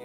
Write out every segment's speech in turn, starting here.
I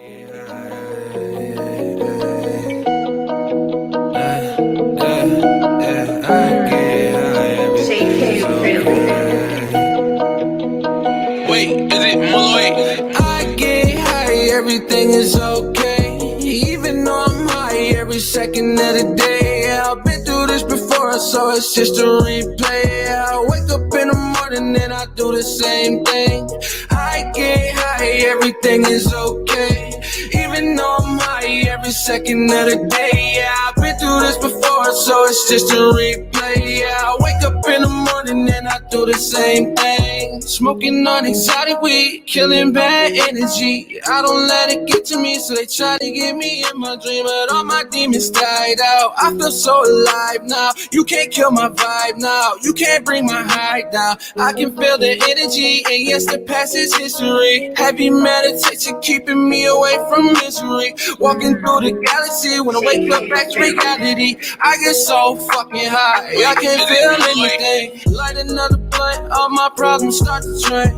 get high, everything is okay. Even though I'm high every second of the day. I've been through this before, so it's just a replay. I wake up in the morning and I do the same thing. I get high, everything is okay. Even though I'm high every second of the day. Yeah, I've been through this before, so it's just a replay. Yeah, I wake up in the morning and I do the same thing. Smoking on exotic weed, killing bad energy. I don't let it get to me, so they try to get me in my dream, but all my demons died out. I feel so alive now. You can't kill my vibe now. You can't bring my high down. I can feel the energy, and yes, the past is history. Heavy meditation keeping me away from misery. Walking through the galaxy when I wake up back to reality. I get so fucking high, I can't feel anything. Light another blunt, all my problems start to drain.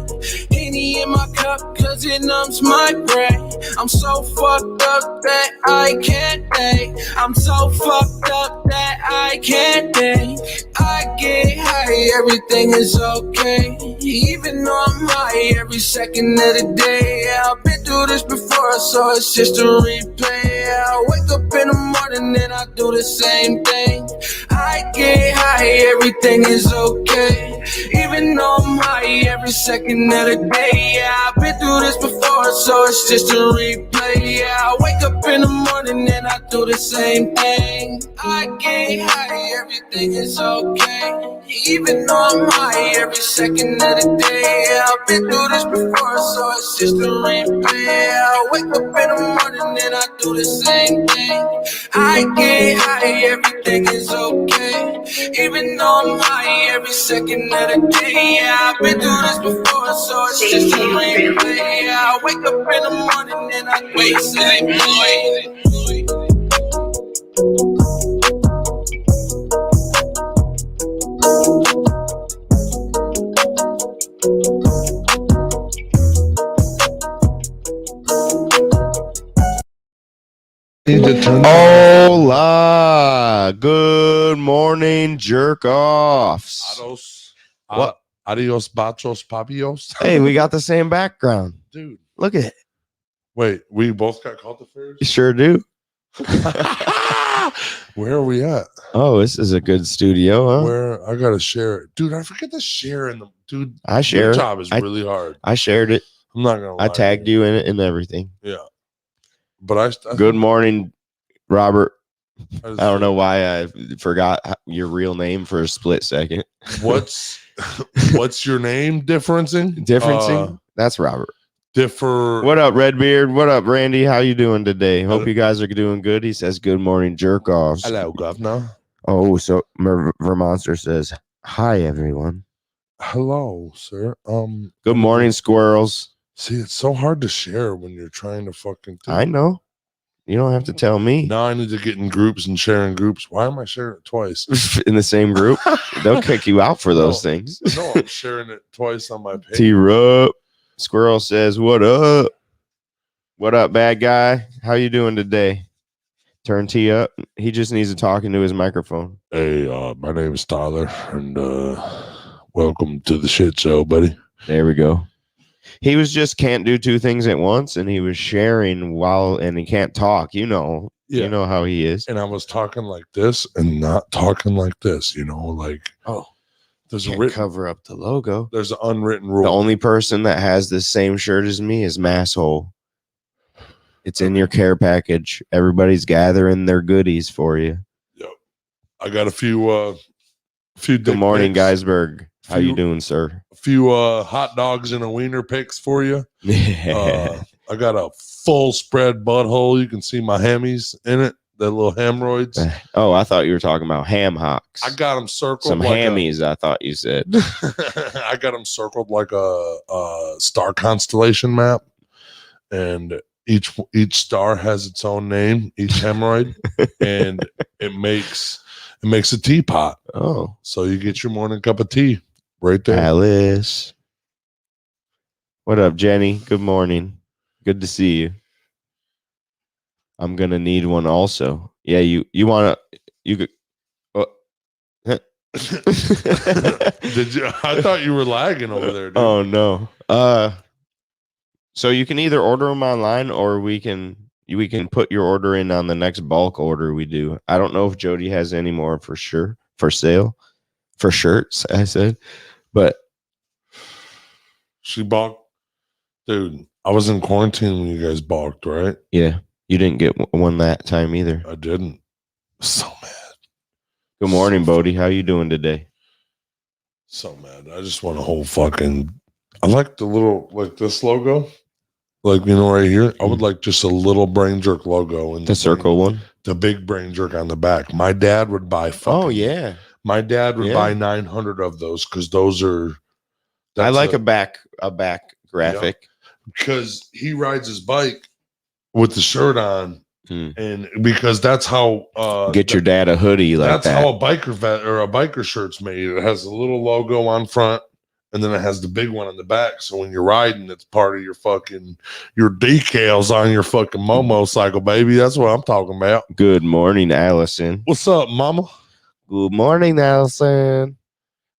Henny in my cup, cause it numbs my brain. I'm so fucked up that I can't think. I'm so fucked up that I can't think. I get high, everything is okay. Even though I'm high every second of the day. I've been through this before, so it's just a replay. I wake up in the morning and I do the same thing. I get high, everything is okay. Even though I'm high every second of the day. Yeah, I've been through this before, so it's just a replay. Yeah, I wake up in the morning and I do the same thing. I get high, everything is okay. Even though I'm high every second of the day. Yeah, I've been through this before, so it's just a replay. Yeah, I wake up in the morning and I do the same thing. I get high, everything is okay. Even though I'm high every second of the day. Yeah, I've been through this before, so it's just a replay. Yeah, I wake up in the morning and I do the same thing. Hola, good morning, jerk offs. What? Adios, bachos, papios. Hey, we got the same background, Dude. Look at it. Wait, we both got cultivars? You sure do. Where are we at? Oh, this is a good studio, huh? Where I gotta share it, dude. I forget to share in the dude. I share. Your it. job is really hard. I shared it. I'm not gonna lie. I tagged you in it and everything. Yeah, but I good morning, Robert. I don't know why I forgot your real name for a split second. What's your name differencing? That's Robert. What up, Redbeard? What up, Randy? How you doing today? Hope you guys are doing good. He says, good morning, jerk offs. Hello, governor. Oh, so Vermonster says, hi, everyone. Hello, sir. Good morning, squirrels. See, it's so hard to share when you're trying to fucking I know. You don't have to tell me. Now I need to get in groups and share in groups. Why am I sharing it twice? In the same group? They'll kick you out for those things. No, I'm sharing it twice on my page. T-Rup. Squirrel says, what up? What up, bad guy? How you doing today? Turn T up. He just needs to talk into his microphone. Hey, my name is Tyler, and welcome to the shit show, buddy. There we go. He was just can't do two things at once, and he was sharing and he can't talk. You know how he is. And I was talking like this and not talking like this. There's a cover up the logo. There's an unwritten rule. The only person that has the same shirt as me is Masshole. It's in your care package. Everybody's gathering their goodies for you. Yep. I got a few. Good morning, Geisberg. How you doing, sir? A few hot dogs and a wiener picks for you. I got a full spread butthole. You can see my hammies in it. The little hemorrhoids. Oh, I thought you were talking about ham hocks. I got them circled. Some hammies, I thought you said. I got them circled like a star constellation map, and each star has its own name. Each hemorrhoid, and it makes a teapot. Oh, so you get your morning cup of tea right there. Alice, what up, Jenny? Good morning. Good to see you. I'm gonna need one also. Yeah, you wanna you could. Did you? I thought you were lagging over there, dude. Oh no. So you can either order them online or we can put your order in on the next bulk order we do. I don't know if Jody has any more for sale for shirts. I said, but she balked, dude. I was in quarantine when you guys balked, right? yeah, you didn't get one that time either. I didn't. So mad. Good morning, Bodie. How you doing today? So mad. I just want a whole fucking. I like the little this logo. Like, right here, I would like just a little brain jerk logo and The circle one, the big brain jerk on the back. My dad would buy oh yeah, my dad would buy 900 of those because those are. I like a back graphic because he rides his bike with the shirt on, and because that's how get your dad a hoodie like that's that. how a biker shirt's made. It has a little logo on front. And then it has the big one on the back. So when you're riding, it's part of your decals on your fucking motorcycle, baby. That's what I'm talking about. Good morning, Allison. What's up, mama? Good morning, Allison.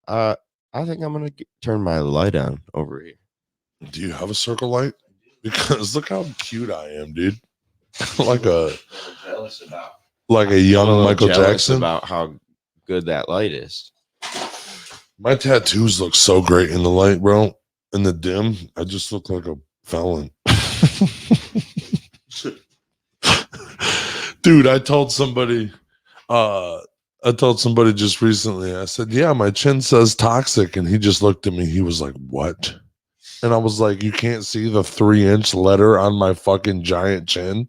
I think I'm gonna turn my light on over here. Do you have a circle light? Because look how cute I am, dude. like a young Michael Jackson. About how good that light is. My tattoos look so great in the light, bro. In the dim, I just look like a felon. Dude, I told somebody just recently, I said, yeah, my chin says toxic. And he just looked at me. He was like, what? And I was like, you can't see the 3-inch letter on my fucking giant chin?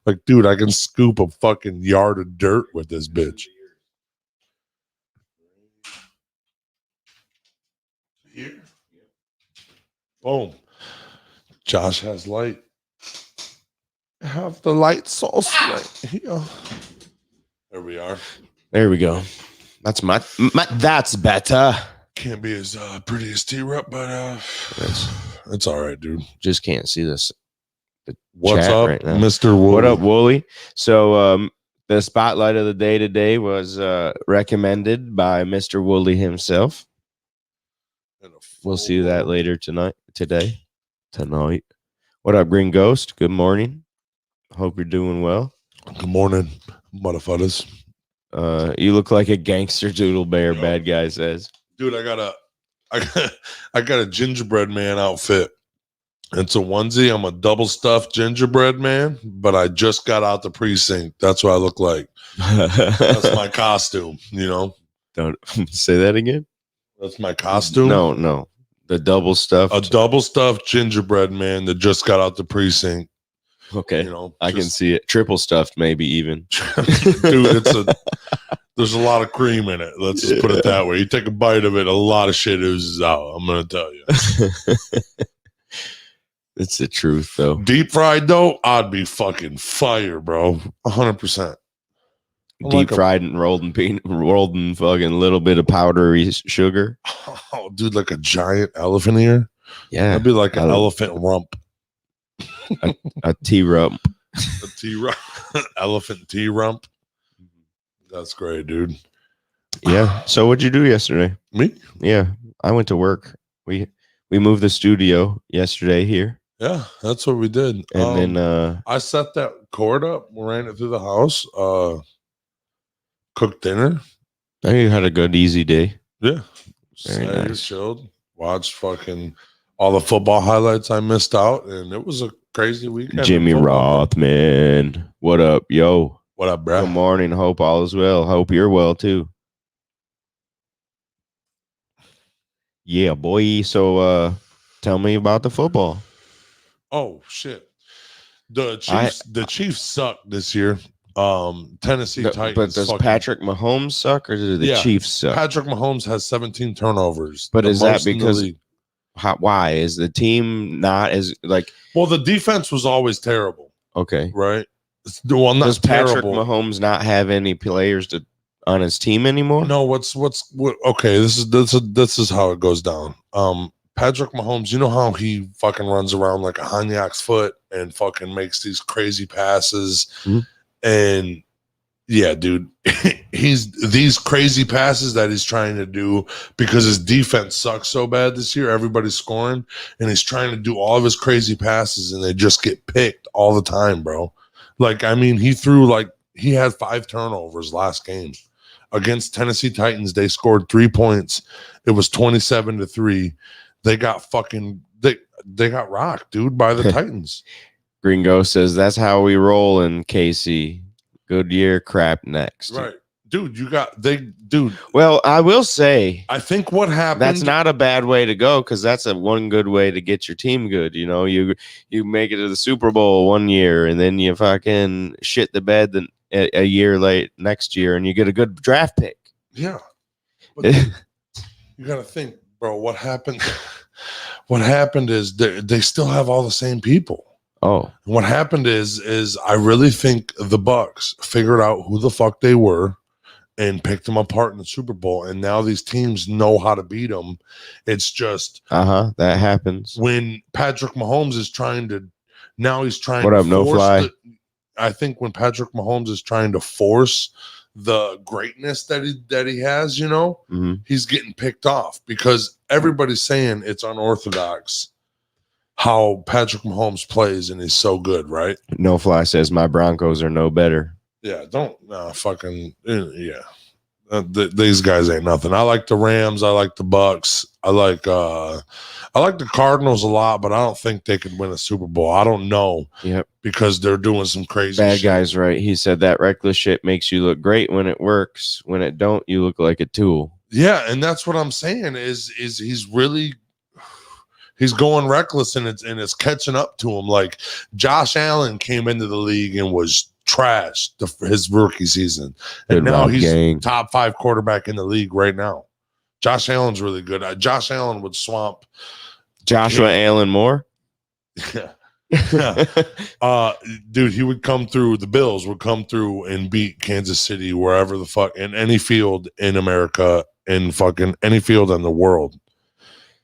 Like, dude, I can scoop a fucking yard of dirt with this bitch. Here. Boom. Josh has light. Have the light source right here. There we are. There we go. That's my that's better. Can't be as pretty as T-Rup, but it's all right, dude. Just can't see this. What's up, right now. Mr. Wooly? What up, Wooly? So the spotlight of the day today was recommended by Mr. Wooly himself. We'll see that later tonight. What up, Green Ghost? Good morning. Hope you're doing well. Good morning, motherfuckers. You look like a gangster doodle bear, bad guy says. Dude, I got a gingerbread man outfit. It's a onesie. I'm a double stuffed gingerbread man, but I just got out the precinct. That's what I look like. That's my costume, Don't say that again. That's my costume. No. The double stuffed. A double stuffed gingerbread man that just got out the precinct. Okay. I can see it. Triple stuffed, maybe even. Dude, there's a lot of cream in it. Let's just put it that way. You take a bite of it, a lot of shit oozes out. I'm gonna tell you. It's the truth, though. Deep fried though, I'd be fucking fire, bro. 100%. Deep fried and rolled in fucking little bit of powdery sugar. Oh, dude, like a giant elephant ear. Yeah, that'd be like an elephant rump. a T-rump. A T-rump. Elephant T-rump. That's great, dude. Yeah. So what'd you do yesterday? Me? Yeah, I went to work. We moved the studio yesterday here. Yeah, that's what we did. And then I set that cord up, ran it through the house, cooked dinner. You had a good, easy day. Yeah. Very nice. Chilled. Watched fucking all the football highlights I missed out, and it was a crazy weekend. Jimmy Rothman. What up, yo? What up, bro? Good morning. Hope all is well. Hope you're well, too. Yeah, boy. So tell me about the football. Oh, shit. The Chiefs suck this year. Tennessee Titans. But does Patrick Mahomes suck, or do the Chiefs suck? Patrick Mahomes has 17 turnovers. But is that because why is the team not as well, the defense was always terrible. Okay, right. Well, not does terrible. Patrick Mahomes not have any players on his team anymore? No. Okay. This is how it goes down. Patrick Mahomes, you know how he fucking runs around like a Hanyak's foot and fucking makes these crazy passes. Mhm. And yeah, dude, he's these crazy passes that he's trying to do because his defense sucks so bad this year. Everybody's scoring, and he's trying to do all of his crazy passes, and they just get picked all the time, bro. Like, I mean, he had 5 turnovers last game against Tennessee Titans. They scored 3 points. It was 27-3. They got they got rocked, dude, by the Titans. Gringo says that's how we roll in KC. Good year, crap next. Right. Dude, Well, I will say, I think what happened, that's not a bad way to go, because that's one good way to get your team good. You know, you make it to the Super Bowl one year, and then you fucking shit the bed a year late next year, and you get a good draft pick. Yeah. But you got to think, bro, what happened? What happened is they still have all the same people. Oh, What happened is I really think the Bucks figured out who the fuck they were and picked them apart in the Super Bowl, and now these teams know how to beat them. It's just that happens. when Patrick Mahomes is trying to What up, no fly? I think when Patrick Mahomes is trying to force the greatness that he has, you know, he's getting picked off because everybody's saying it's unorthodox how Patrick Mahomes plays, and he's so good, right? No fly says my Broncos are no better. Yeah, these guys ain't nothing. I like the Rams. I like the Bucks. I like the Cardinals a lot, but I don't think they could win a Super Bowl. I don't know. Yep. Because they're doing some crazy bad shit. guys, right? He said that reckless shit makes you look great when it works. When it don't, you look like a tool. Yeah, and that's what I'm saying is he's going reckless, and it's catching up to him. Like Josh Allen came into the league and was trash his rookie season, and now he's top 5 quarterback in the league right now. Josh Allen's really good. Josh Allen would swamp Joshua Allen Moore. Yeah. Dude, he would come through. The Bills would come through and beat Kansas City wherever the fuck, in any field in America, in fucking any field in the world.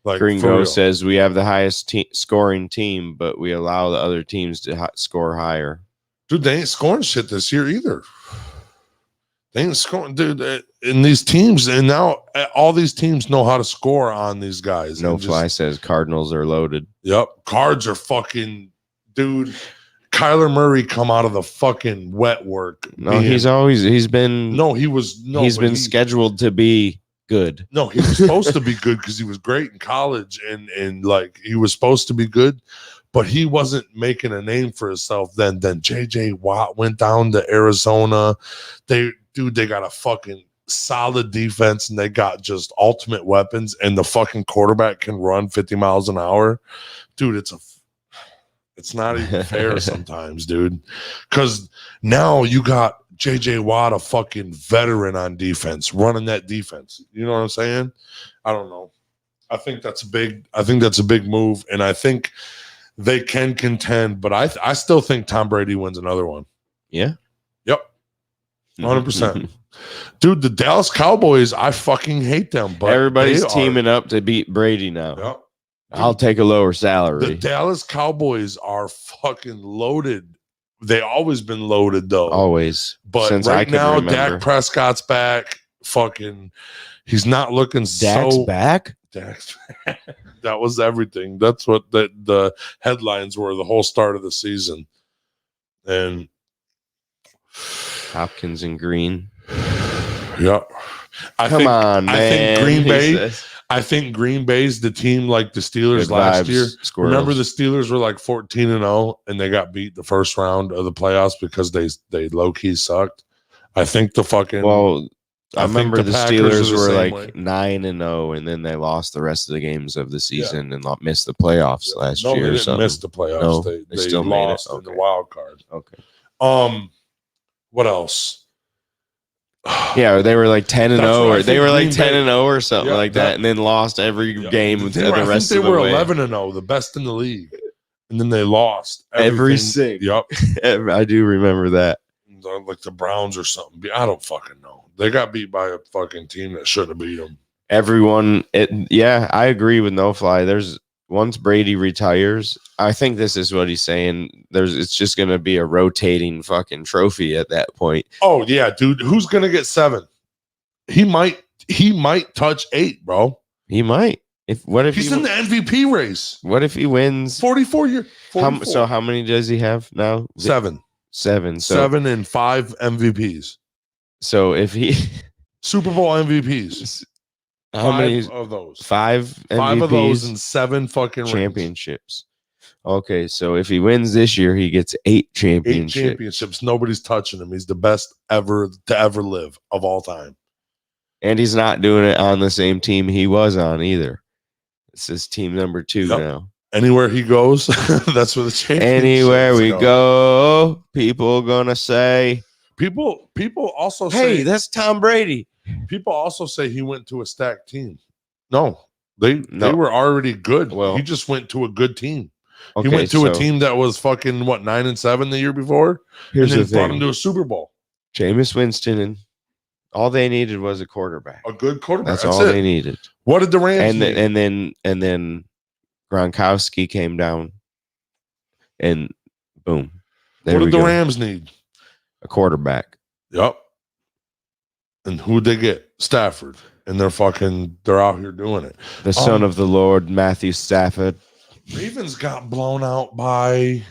Like Gringo says we have the highest scoring team, but we allow the other teams to score higher. Dude, they ain't scoring shit this year either. They ain't scoring, dude. In these teams, and now all these teams know how to score on these guys. No fly says Cardinals are loaded. Yep, Cards are fucking, dude. Kyler Murray come out of the fucking wet work. No, he's been scheduled to be good. No, he was supposed to be good because he was great in college, and like he was supposed to be good, but he wasn't making a name for himself then. Then JJ Watt went down to Arizona. They got a fucking solid defense, and they got just ultimate weapons, and the fucking quarterback can run 50 miles an hour. Dude, it's not even fair sometimes, dude. Because now you got JJ Watt, a fucking veteran on defense, running that defense. You know what I'm saying? I don't know. I think that's a big move, and I think they can contend, but I still think Tom Brady wins another one. Yeah. Yep. 100%. Dude, the Dallas Cowboys, I fucking hate them. But everybody's teaming up to beat Brady now. Yep. I'll take a lower salary. The Dallas Cowboys are fucking loaded. They always been loaded though. Always. But since right now, Dak Prescott's back. Fucking, he's not looking Dak's back? Dak's back. That was everything. That's what the headlines were the whole start of the season. And Hopkins and Green. Yeah. I think Green Bay's the team like the Steelers Good last vibes, year. squirrels. Remember the Steelers were like 14-0 and they got beat the first round of the playoffs because they low-key sucked. I think the fucking I remember the Packers Steelers were like way. 9-0, and then they lost the rest of the games of the season and missed the playoffs last year. They didn't or something. miss the playoffs. No, they still lost made it. in the wild card. Okay. What else? Yeah, they were like 10-0, or they were like 10-0 or something like that, and then lost every game with the rest of the way. I think they were 11-0, the best in the league, and then they lost every single. Yep, I do remember that. Like the Browns or something. I don't fucking know. They got beat by a fucking team that shouldn't have beat them. everyone. Yeah, I agree with No Fly. Once Brady retires, I think this is what he's saying. It's just going to be a rotating fucking trophy at that point. Oh yeah, dude. Who's gonna get 7? He might touch 8, bro. He might. What if he's in the MVP race? What if he wins? 44 years. So how many does he have now? 7. 7. So 7 and 5 MVPs. So if he Super Bowl MVPs. How many of those? 5 MVPs, 5 of those and 7 fucking championships. Okay, so if he wins this year, he gets 8 championships. 8 championships. Nobody's touching him. He's the best ever to ever live of all time. And he's not doing it on the same team he was on either. This is team number 2 now. Anywhere he goes, that's where the championship. Anywhere we go, people gonna say. People also say, "Hey, that's Tom Brady." People also say he went to a stacked team. No, they were already good. Well, he just went to a good team. Okay, he went to a team that was fucking 9-7 the year before, and then brought him to a Super Bowl. Jameis Winston, and all they needed was a quarterback. A good quarterback. That's all they needed. What did the Rams need? And then Gronkowski came down, and boom. What did the Rams need? A quarterback. Yep. And who'd they get? Stafford. And they're out here doing it. The son of the Lord, Matthew Stafford. Ravens got blown out by,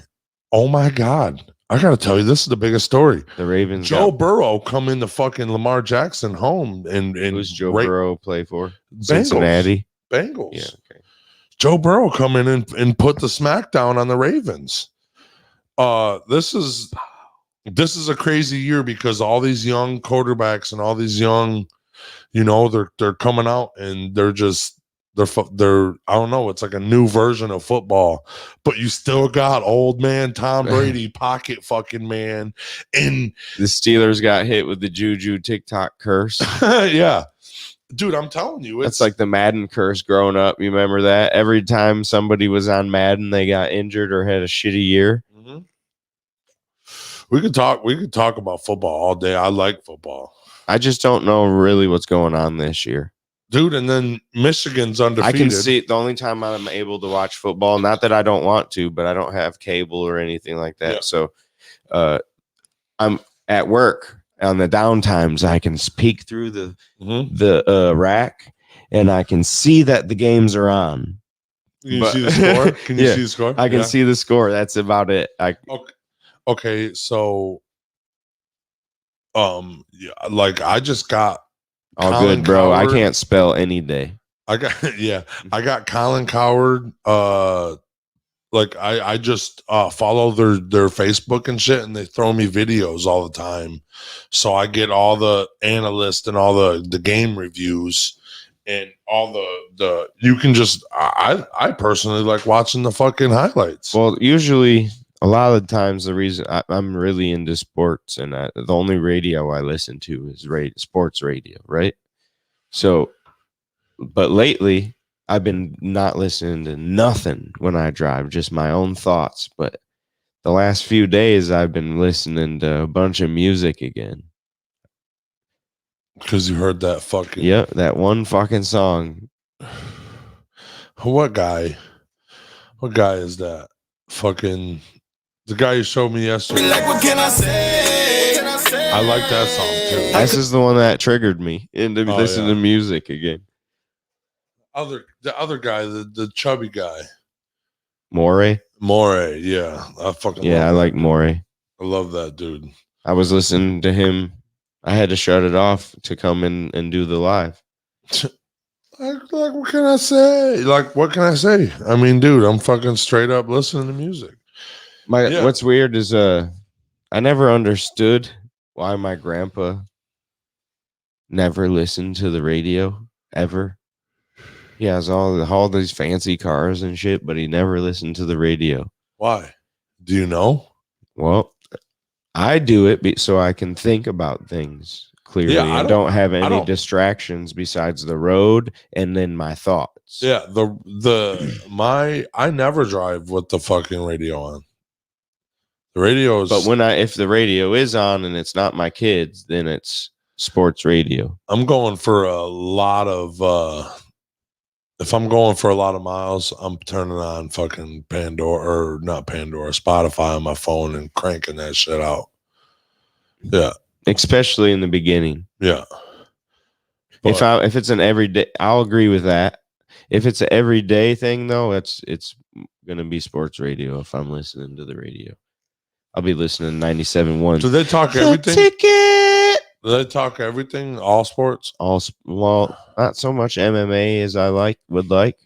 oh my God. I got to tell you, this is the biggest story. The Ravens. Joe Burrow come into fucking Lamar Jackson home. And who's Joe Burrow play for? Bengals. Cincinnati. Bengals. Yeah, okay. Joe Burrow come in and put the smack down on the Ravens. This is a crazy year because all these young quarterbacks and all these young, they're coming out and they're I don't know, it's like a new version of football, but you still got old man Tom Brady, pocket fucking man. And the Steelers got hit with the Juju TikTok curse. Yeah. Dude, I'm telling you, it's like the Madden curse growing up. You remember that? Every time somebody was on Madden, they got injured or had a shitty year. Mm-hmm. We could talk about football all day. I like football. I just don't know really what's going on this year. Dude, and then Michigan's undefeated. I can see it. The only time I'm able to watch football, not that I don't want to, but I don't have cable or anything like that. Yeah. So I'm at work on the downtimes. I can peek through the rack and I can see that the games are on. Can you see the score? Can you see the score? I can see the score. That's about it. Okay, so I just got Colin good, bro. Coward. I can't spell any day. I got Colin Coward. I just follow their Facebook and shit, and they throw me videos all the time. So I get all the analysts and all the game reviews and all the you can just I personally like watching the fucking highlights. Well, usually a lot of the times the reason I'm really into sports and the only radio I listen to is sports radio, right? So, but lately I've been not listening to nothing when I drive, just my own thoughts. But the last few days I've been listening to a bunch of music again. Because you heard that fucking... Yeah, that one fucking song. What guy? What guy is that? Fucking... The guy you showed me yesterday. Like, what can I say? I like that song too. This is the one that triggered me into listening to music again. The other guy, the chubby guy. Morey, yeah. I like Morey. I love that dude. I was listening to him. I had to shut it off to come in and do the live. What can I say? What can I say? I mean, dude, I'm fucking straight up listening to music. What's weird is I never understood why my grandpa never listened to the radio ever. He has all these fancy cars and shit, but he never listened to the radio. Why? Do you know? Well, I do it so I can think about things clearly and don't have any distractions besides the road and then my thoughts. Yeah, I never drive with the fucking radio on. The radio is... But if the radio is on and it's not my kids, then it's sports radio. I'm going for a lot of if I'm going for a lot of miles, I'm turning on fucking Spotify on my phone and cranking that shit out. Yeah. Especially in the beginning. Yeah. If it's an everyday, I'll agree with that. If it's an everyday thing though, it's gonna be sports radio. If I'm listening to the radio, I'll be listening to 97.1. Do they talk The everything? Ticket. Do they talk everything? All sports? Well, not so much MMA as I would like,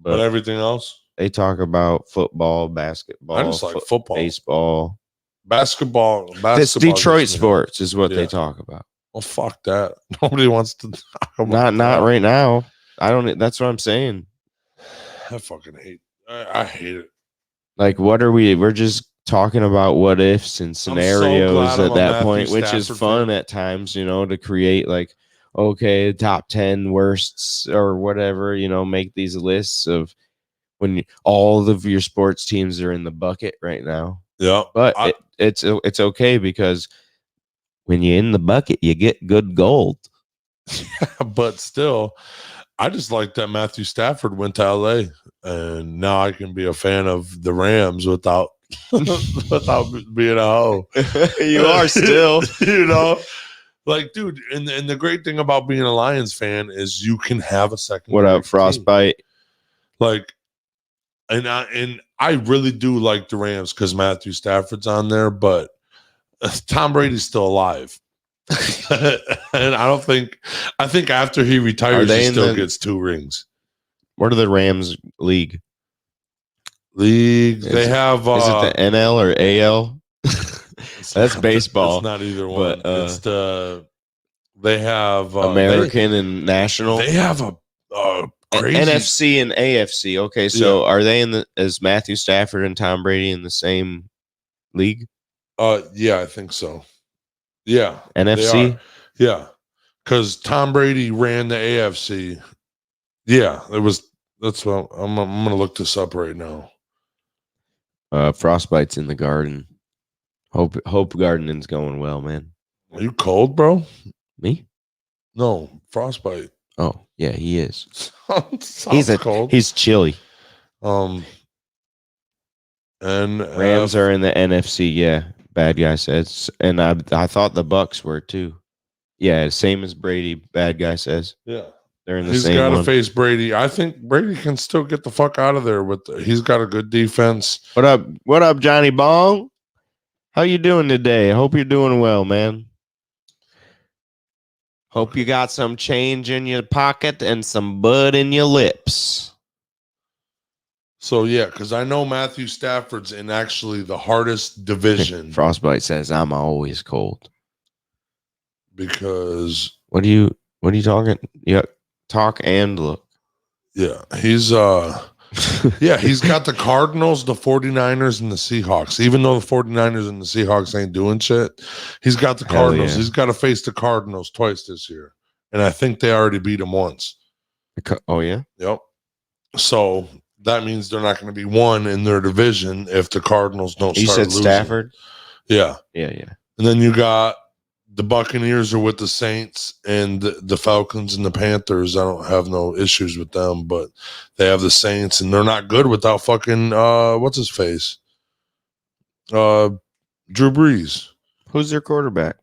But everything else? They talk about football, basketball, I just like football, baseball, basketball. This Detroit sports is what they talk about. Well, fuck that. Nobody wants to talk about not right now. I don't. That's what I'm saying. I fucking hate. I hate it. Like, what are we? We're just talking about what ifs and scenarios at that point, which is fun at times, to create like, okay, top 10 worsts or whatever, make these lists of when all of your sports teams are in the bucket right now. Yeah. But it's okay because when you're in the bucket, you get good gold. But still, I just like that Matthew Stafford went to LA, and now I can be a fan of the Rams without being a hoe. You are still, like, dude. And the great thing about being a Lions fan is you can have a second. What up, Frostbite? Like, and I really do like the Rams because Matthew Stafford's on there, but Tom Brady's still alive. And I think after he retires, he still gets 2 rings. What are the Rams league? They have. Is it the NL or AL? That's baseball. It's not either one. But, it's they have American and National. They have a crazy NFC and AFC. Okay, so are they is Matthew Stafford and Tom Brady in the same league? Yeah, I think so. Yeah, NFC. Yeah, because Tom Brady ran the AFC. Yeah, it was. That's what I'm gonna look this up right now. Frostbite's in the garden. Hope gardening's going well, man. Are you cold, bro? Me? No, Frostbite. Oh yeah, he is. He's cold. He's chilly. And Rams are in the NFC. Yeah, bad guy says, and I thought the Bucks were too. Yeah, same as Brady. Bad guy says. Yeah, they're in the same. He's got to face Brady. I think Brady can still get the fuck out of there. He's got a good defense. What up? What up, Johnny Bong? How you doing today? I hope you're doing well, man. Hope you got some change in your pocket and some bud in your lips. So, yeah, because I know Matthew Stafford's in actually the hardest division. Frostbite says, I'm always cold. Because... What are you talking? Yeah, talk and look. Yeah, he's... yeah, he's got the Cardinals, the 49ers, and the Seahawks. Even though the 49ers and the Seahawks ain't doing shit, he's got the Cardinals. Yeah. He's got to face the Cardinals twice this year. And I think they already beat him once. Oh, yeah? Yep. So that means they're not going to be one in their division if the Cardinals don't start losing. You said Stafford? Yeah. Yeah. And then you got the Buccaneers are with the Saints, and the Falcons and the Panthers. I don't have no issues with them, but they have the Saints, and they're not good without fucking what's his face? Drew Brees. Who's their quarterback?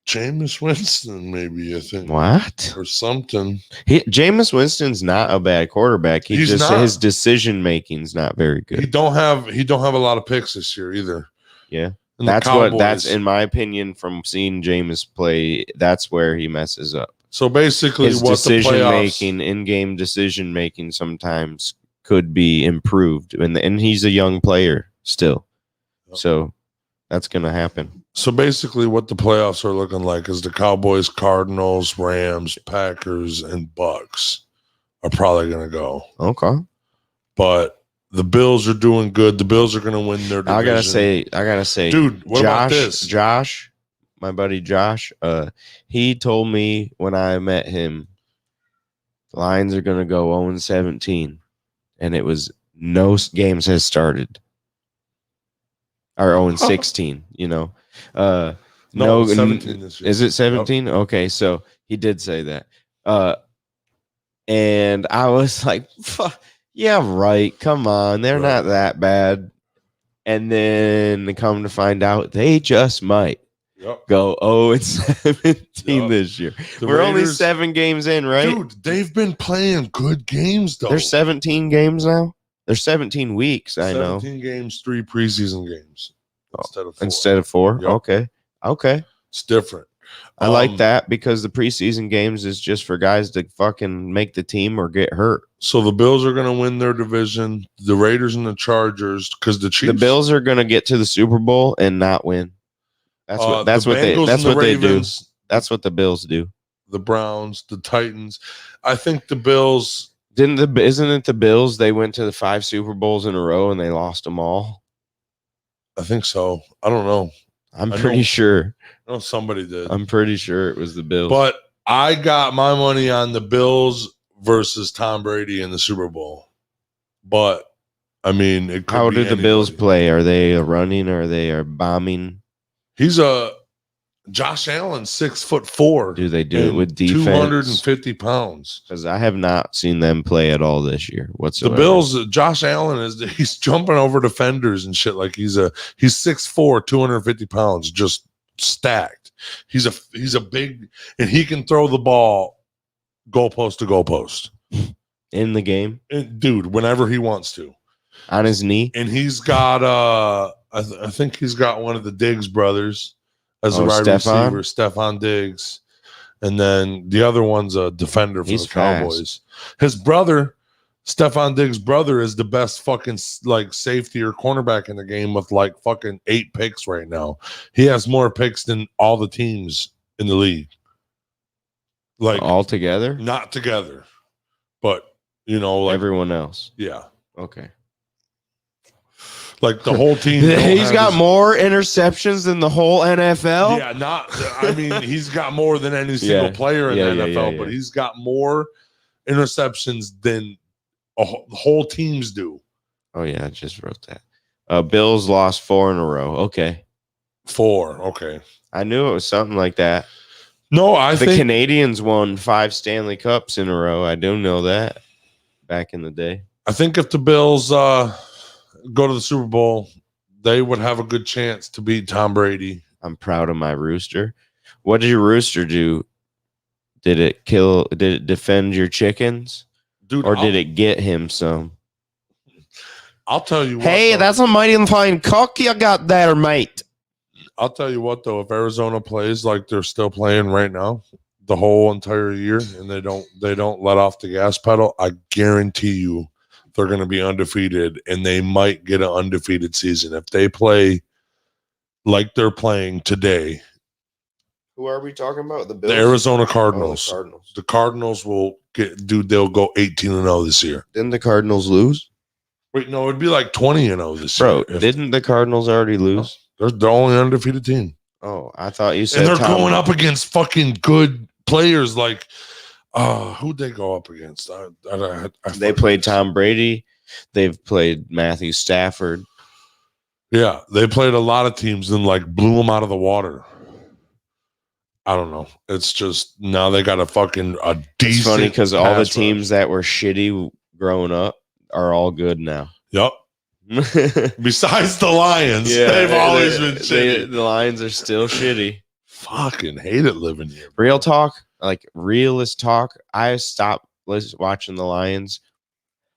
Jameis Winston, maybe, I think. What? Or something. Jameis Winston's not a bad quarterback. His decision making's not very good. He don't have a lot of picks this year either. Yeah. That's in my opinion from seeing Jameis play, that's where he messes up. So basically his in-game decision making sometimes could be improved, and he's a young player still. Yep. So that's going to happen. So basically what the playoffs are looking like is the Cowboys, Cardinals, Rams, Packers, and Bucks are probably going to go. Okay. But the Bills are doing good. The Bills are going to win their division. I gotta say, dude, what about this? Josh, my buddy Josh, he told me when I met him, the Lions are going to go 0-17, and it was no games has started. or 0-16. You know, No, 17 this year. Is it 17? Yep. Okay, so he did say that. And I was like, yeah, right. Come on, they're not that bad. And then come to find out, they just might go 0-17 this year. We're Raiders, only 7 games in, right? Dude, they've been playing good games, though. There's 17 games now? There's 17 weeks, I know. 17 games, 3 preseason games instead of 4. Yep. Okay. It's different. I like that because the preseason games is just for guys to fucking make the team or get hurt. So the Bills are going to win their division. The Raiders and the Chargers, because the Chiefs. The Bills are going to get to the Super Bowl and not win. That's what they do. That's what the Bills do. The Browns, the Titans. I think the Bills. Isn't it the Bills? They went to the 5 Super Bowls in a row and they lost them all. I think so. I don't know. I'm pretty sure. No, somebody did. I'm pretty sure it was the Bills. But I got my money on the Bills versus Tom Brady in the Super Bowl. But I mean, it could how be did the Bills play? Are they running or are they bombing? He's Josh Allen, 6'4". Do they do it with defense? 250 pounds. Because I have not seen them play at all this year whatsoever. The Bills, Josh Allen he's jumping over defenders and shit like he's 6'4", 250 pounds, just stacked. He's a big, and he can throw the ball goalpost to goalpost in the game, dude. Whenever he wants to, on his knee, and he's got I think he's got one of the Diggs brothers as a wide receiver, Stephon Diggs. And then the other one's a defender for the Cowboys. His brother, Stephon Diggs' brother, is the best fucking safety or cornerback in the game with fucking 8 picks right now. He has more picks than all the teams in the league. All together? Not together. But, everyone else. Yeah. Okay. The whole team. He's got more interceptions than the whole NFL. Yeah, he's got more than any single player in the NFL, but he's got more interceptions than the whole teams do. Oh yeah, I just wrote that. Bills lost 4 in a row. Okay. 4. Okay. I knew it was something like that. No, I think the Canadians won 5 Stanley Cups in a row. I do know that back in the day. I think if the Bills go to the Super Bowl, they would have a good chance to beat Tom Brady. I'm proud of my rooster. What did your rooster do? Did it defend your chickens? Dude, or did it get him some? I'll tell you what. Hey, that's a mighty fine cock you got there, mate. I'll tell you what, though, if Arizona plays like they're still playing right now, the whole entire year, and they don't let off the gas pedal, I guarantee you they're going to be undefeated, and they might get an undefeated season if they play like they're playing today. Who are we talking about? The Bills? The Arizona Cardinals. Oh, the Cardinals. The Cardinals will they'll go 18-0 this year. Didn't the Cardinals lose? Wait, no, it'd be 20-0 this year. Bro, didn't the Cardinals already lose? They're the only undefeated team. Oh, I thought you said. And they're going up against fucking good players who'd they go up against? They played Tom Brady. They've played Matthew Stafford. Yeah, they played a lot of teams and blew them out of the water. I don't know. It's just now they got a decent. It's funny because all the teams that were shitty growing up are all good now. Yep. Besides the Lions, they've always been shitty. The Lions are still shitty. Fucking hate it living here. Real talk, realist talk. I stopped watching the Lions.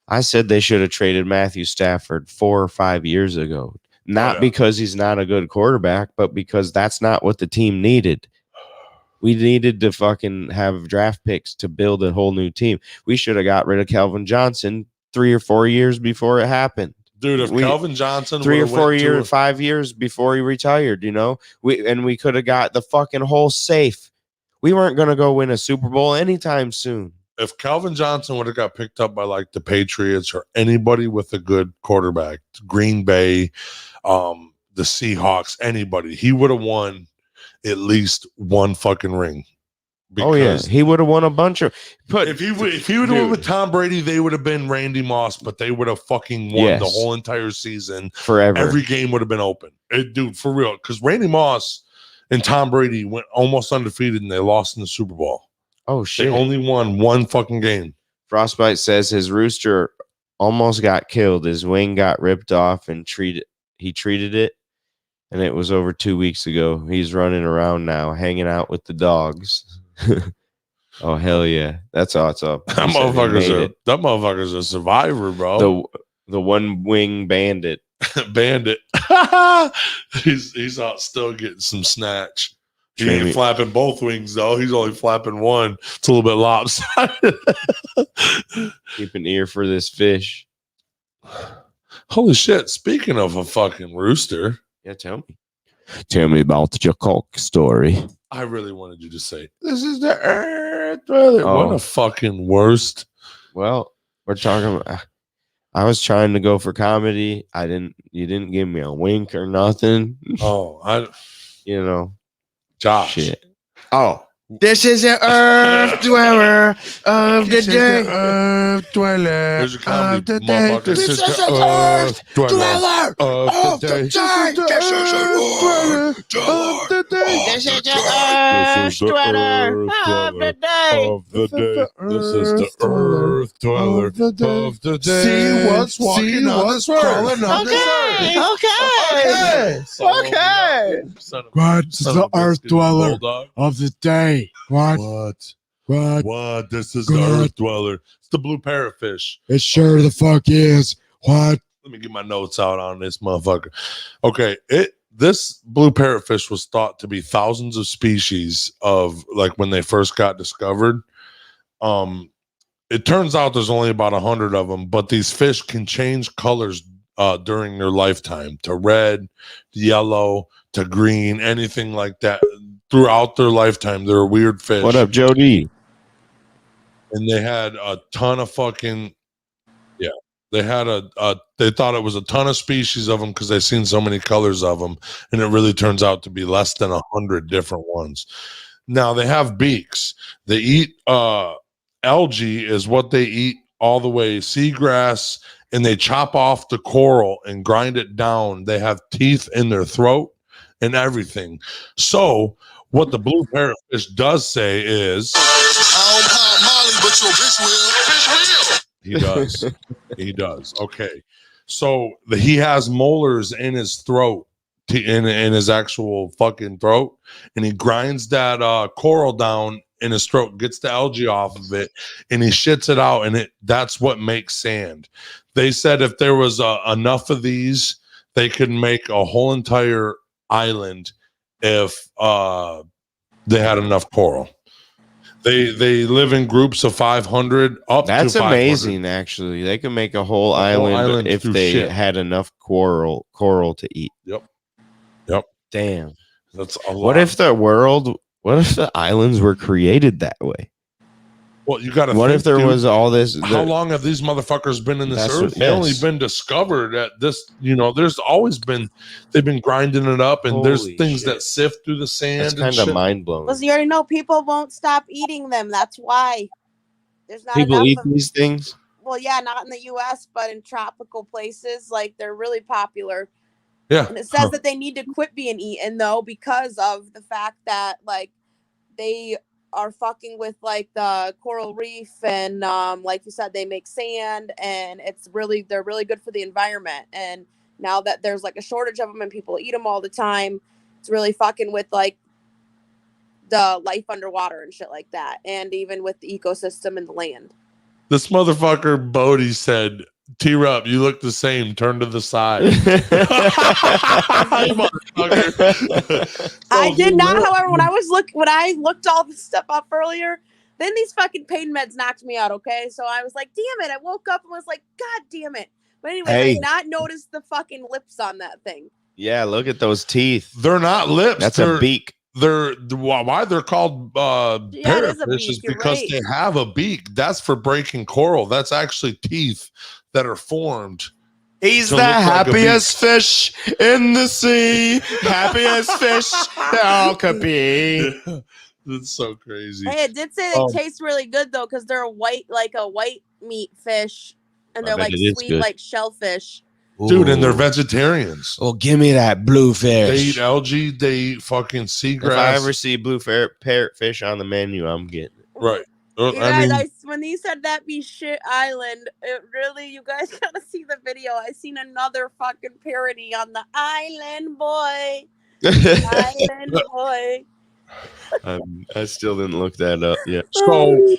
I said they should have traded Matthew Stafford 4 or 5 years ago. Not because he's not a good quarterback, but because that's not what the team needed. We needed to fucking have draft picks to build a whole new team. We should have got rid of Calvin Johnson 3 or 4 years before it happened. Dude, if Calvin Johnson 3 or 4 years, 5 years before he retired, we could have got the fucking whole safe. We weren't going to go win a Super Bowl anytime soon. If Calvin Johnson would have got picked up by the Patriots or anybody with a good quarterback, Green Bay, the Seahawks, anybody, he would have won at least one fucking ring. Oh yeah, he would have won a bunch of. If he would have won with Tom Brady, they would have been Randy Moss, but they would have fucking won the whole entire season forever. Every game would have been open, dude, for real. Because Randy Moss and Tom Brady went almost undefeated, and they lost in the Super Bowl. Oh shit! They only won one fucking game. Frostbite says his rooster almost got killed. His wing got ripped off, and he treated it. And it was over 2 weeks ago. He's running around now, hanging out with the dogs. Oh hell yeah, that's awesome. That motherfucker's a survivor, bro. The one wing bandit. Bandit. he's out still getting some snatch. He ain't flapping both wings though. He's only flapping one. It's a little bit lopsided. Keep an ear for this fish. Holy shit! Speaking of a fucking rooster. Yeah, tell me. Tell me about your cock story. I really wanted you to say, this is the earth, brother. What a fucking worst. Well, we're talking about, I was trying to go for comedy. You didn't give me a wink or nothing. Josh. Shit. Oh. This is the Earth Dweller of the day. Earth Dweller of the day. This is the Earth Dweller of the day. This is the Earth Dweller of the day. This is the Earth Dweller of the day. This is the Earth Dweller of the day. See what's walking on this crawling on this earth. Okay. What's the Earth Dweller of the day? What? This is the Earth Dweller. It's the blue parrotfish. It sure the fuck is. What? Let me get my notes out on this motherfucker. Okay, this blue parrotfish was thought to be thousands of species of, like, when they first got discovered. It turns out there's only about 100 of them, but these fish can change colors during their lifetime to red, to yellow, to green, anything like that. Throughout their lifetime, they're a weird fish. What up, Jody? And they had a ton of fucking, they had they thought it was a ton of species of them because they've seen so many colors of them, and it really turns out to be less than 100 different ones. Now they have beaks. They eat algae is what they eat all the way, seagrass, and they chop off the coral and grind it down. They have teeth in their throat and everything. So what the blue parrotfish does say is, I don't pop Molly, but your bitch will. He does. He does. Okay. So he has molars in his throat, in his actual fucking throat, and he grinds that coral down in his throat, gets the algae off of it, and he shits it out, and that's what makes sand. They said if there was enough of these, they could make a whole entire island if they had enough coral. They live in groups of 500 up. That's to 500. Amazing. Actually, they can make a whole island if they had enough coral to eat. Yep. Damn. That's a lot. What if the islands were created that way? Well, you got to. What if there was all this? How long have these motherfuckers been in this earth? They only been discovered at this. There's always been. They've been grinding it up, and there's things that sift through the sand. That's kind of mind blowing. Well, you already know people won't stop eating them. That's why there's not people enough eat of, these things. Well, yeah, not in the U.S., but in tropical places, like they're really popular. Yeah, and it says that they need to quit being eaten though because of the fact that like they are fucking with like the coral reef and like you said, they make sand, and they're really good for the environment. And now that there's like a shortage of them and people eat them all the time, it's really fucking with like the life underwater and shit like that, and even with the ecosystem and the land. This motherfucker Bodie said, T-Rup, you look the same. Turn to the side. I did not, however, when I looked all this stuff up earlier, then these fucking pain meds knocked me out, okay? So I was like, damn it. I woke up and was like, God damn it. But anyway, I did not notice the fucking lips on that thing. Yeah, look at those teeth. They're not lips. That's a beak. Why they're called parrotfish is because they have a beak. That's for breaking coral. That's actually teeth that are formed. He's the happiest fish in the sea. Happiest fish there all could be. That's so crazy. Hey, it did say they taste really good though, because they're white meat fish, and they're like sweet good. like shellfish. Dude, and they're vegetarians. Oh, give me that blue fish. They eat algae. They eat fucking seagrass. If I ever see blue parrotfish on the menu, I'm getting it. Right. You guys, when he said that be shit island, it really, you guys gotta see the video. I seen another fucking parody on the island boy. Island boy. I still didn't look that up yet. So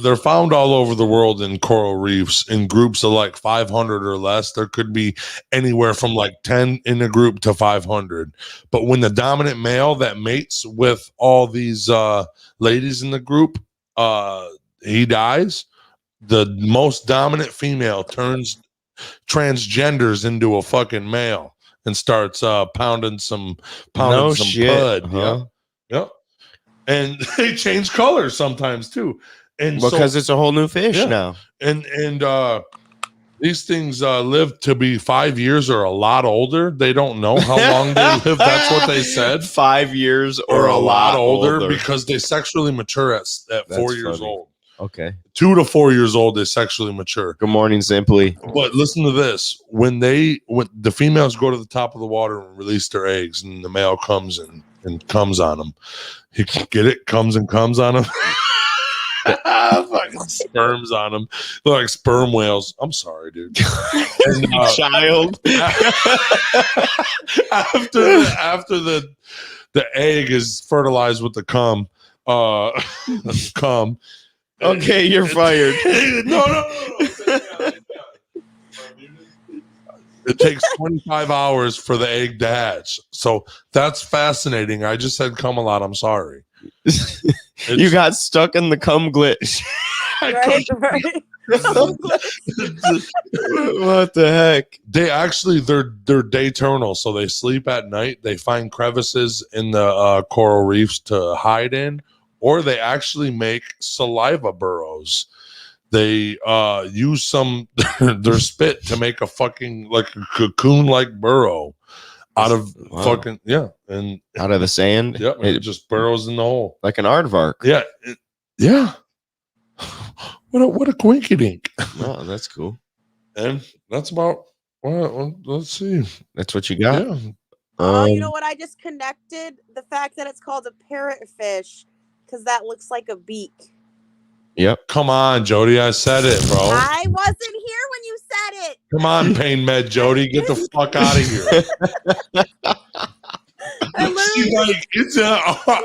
they're found all over the world in coral reefs in groups of like 500 or less. There could be anywhere from like 10 in a group to 500. But when the dominant male that mates with all these ladies in the group, he dies, the most dominant female turns transgenders into a fucking male and starts pounding some shit, pud. huh? Yep. And they change colors sometimes too, and because it's a whole new fish now. And these things live to be 5 years or a lot older. They don't know how long they live. That's what they said. 5 years or a lot older because they sexually mature at 4 years old. Okay, 2 to 4 years old, they sexually mature. Good morning, Simply. But listen to this: when the females go to the top of the water and release their eggs, and the male comes and comes on them. He can get it, comes on them. Fucking sperms on them. They're like sperm whales. I'm sorry, dude. And, child. after the egg is fertilized with the cum, Okay, you're fired. No. It takes 25 hours for the egg to hatch. So that's fascinating. I just said cum a lot. I'm sorry. You got stuck in the cum glitch. Right. What the heck? They actually, they're diurnal, so they sleep at night. They find crevices in the coral reefs to hide in, or they actually make saliva burrows. They use their spit to make a fucking like a cocoon-like burrow out of fucking and out of the sand. Yeah, it just burrows in the hole like an aardvark. Yeah, yeah. What a quinky dink. Oh, that's cool. And that's about. Well, let's see. That's what you got. Yeah. You know what? I just connected the fact that it's called a parrotfish because that looks like a beak. Yep. Come on, Jody. I said it, bro. I wasn't here when you said it. Come on, Pain Med Jody. Get the fuck out of here. She's like,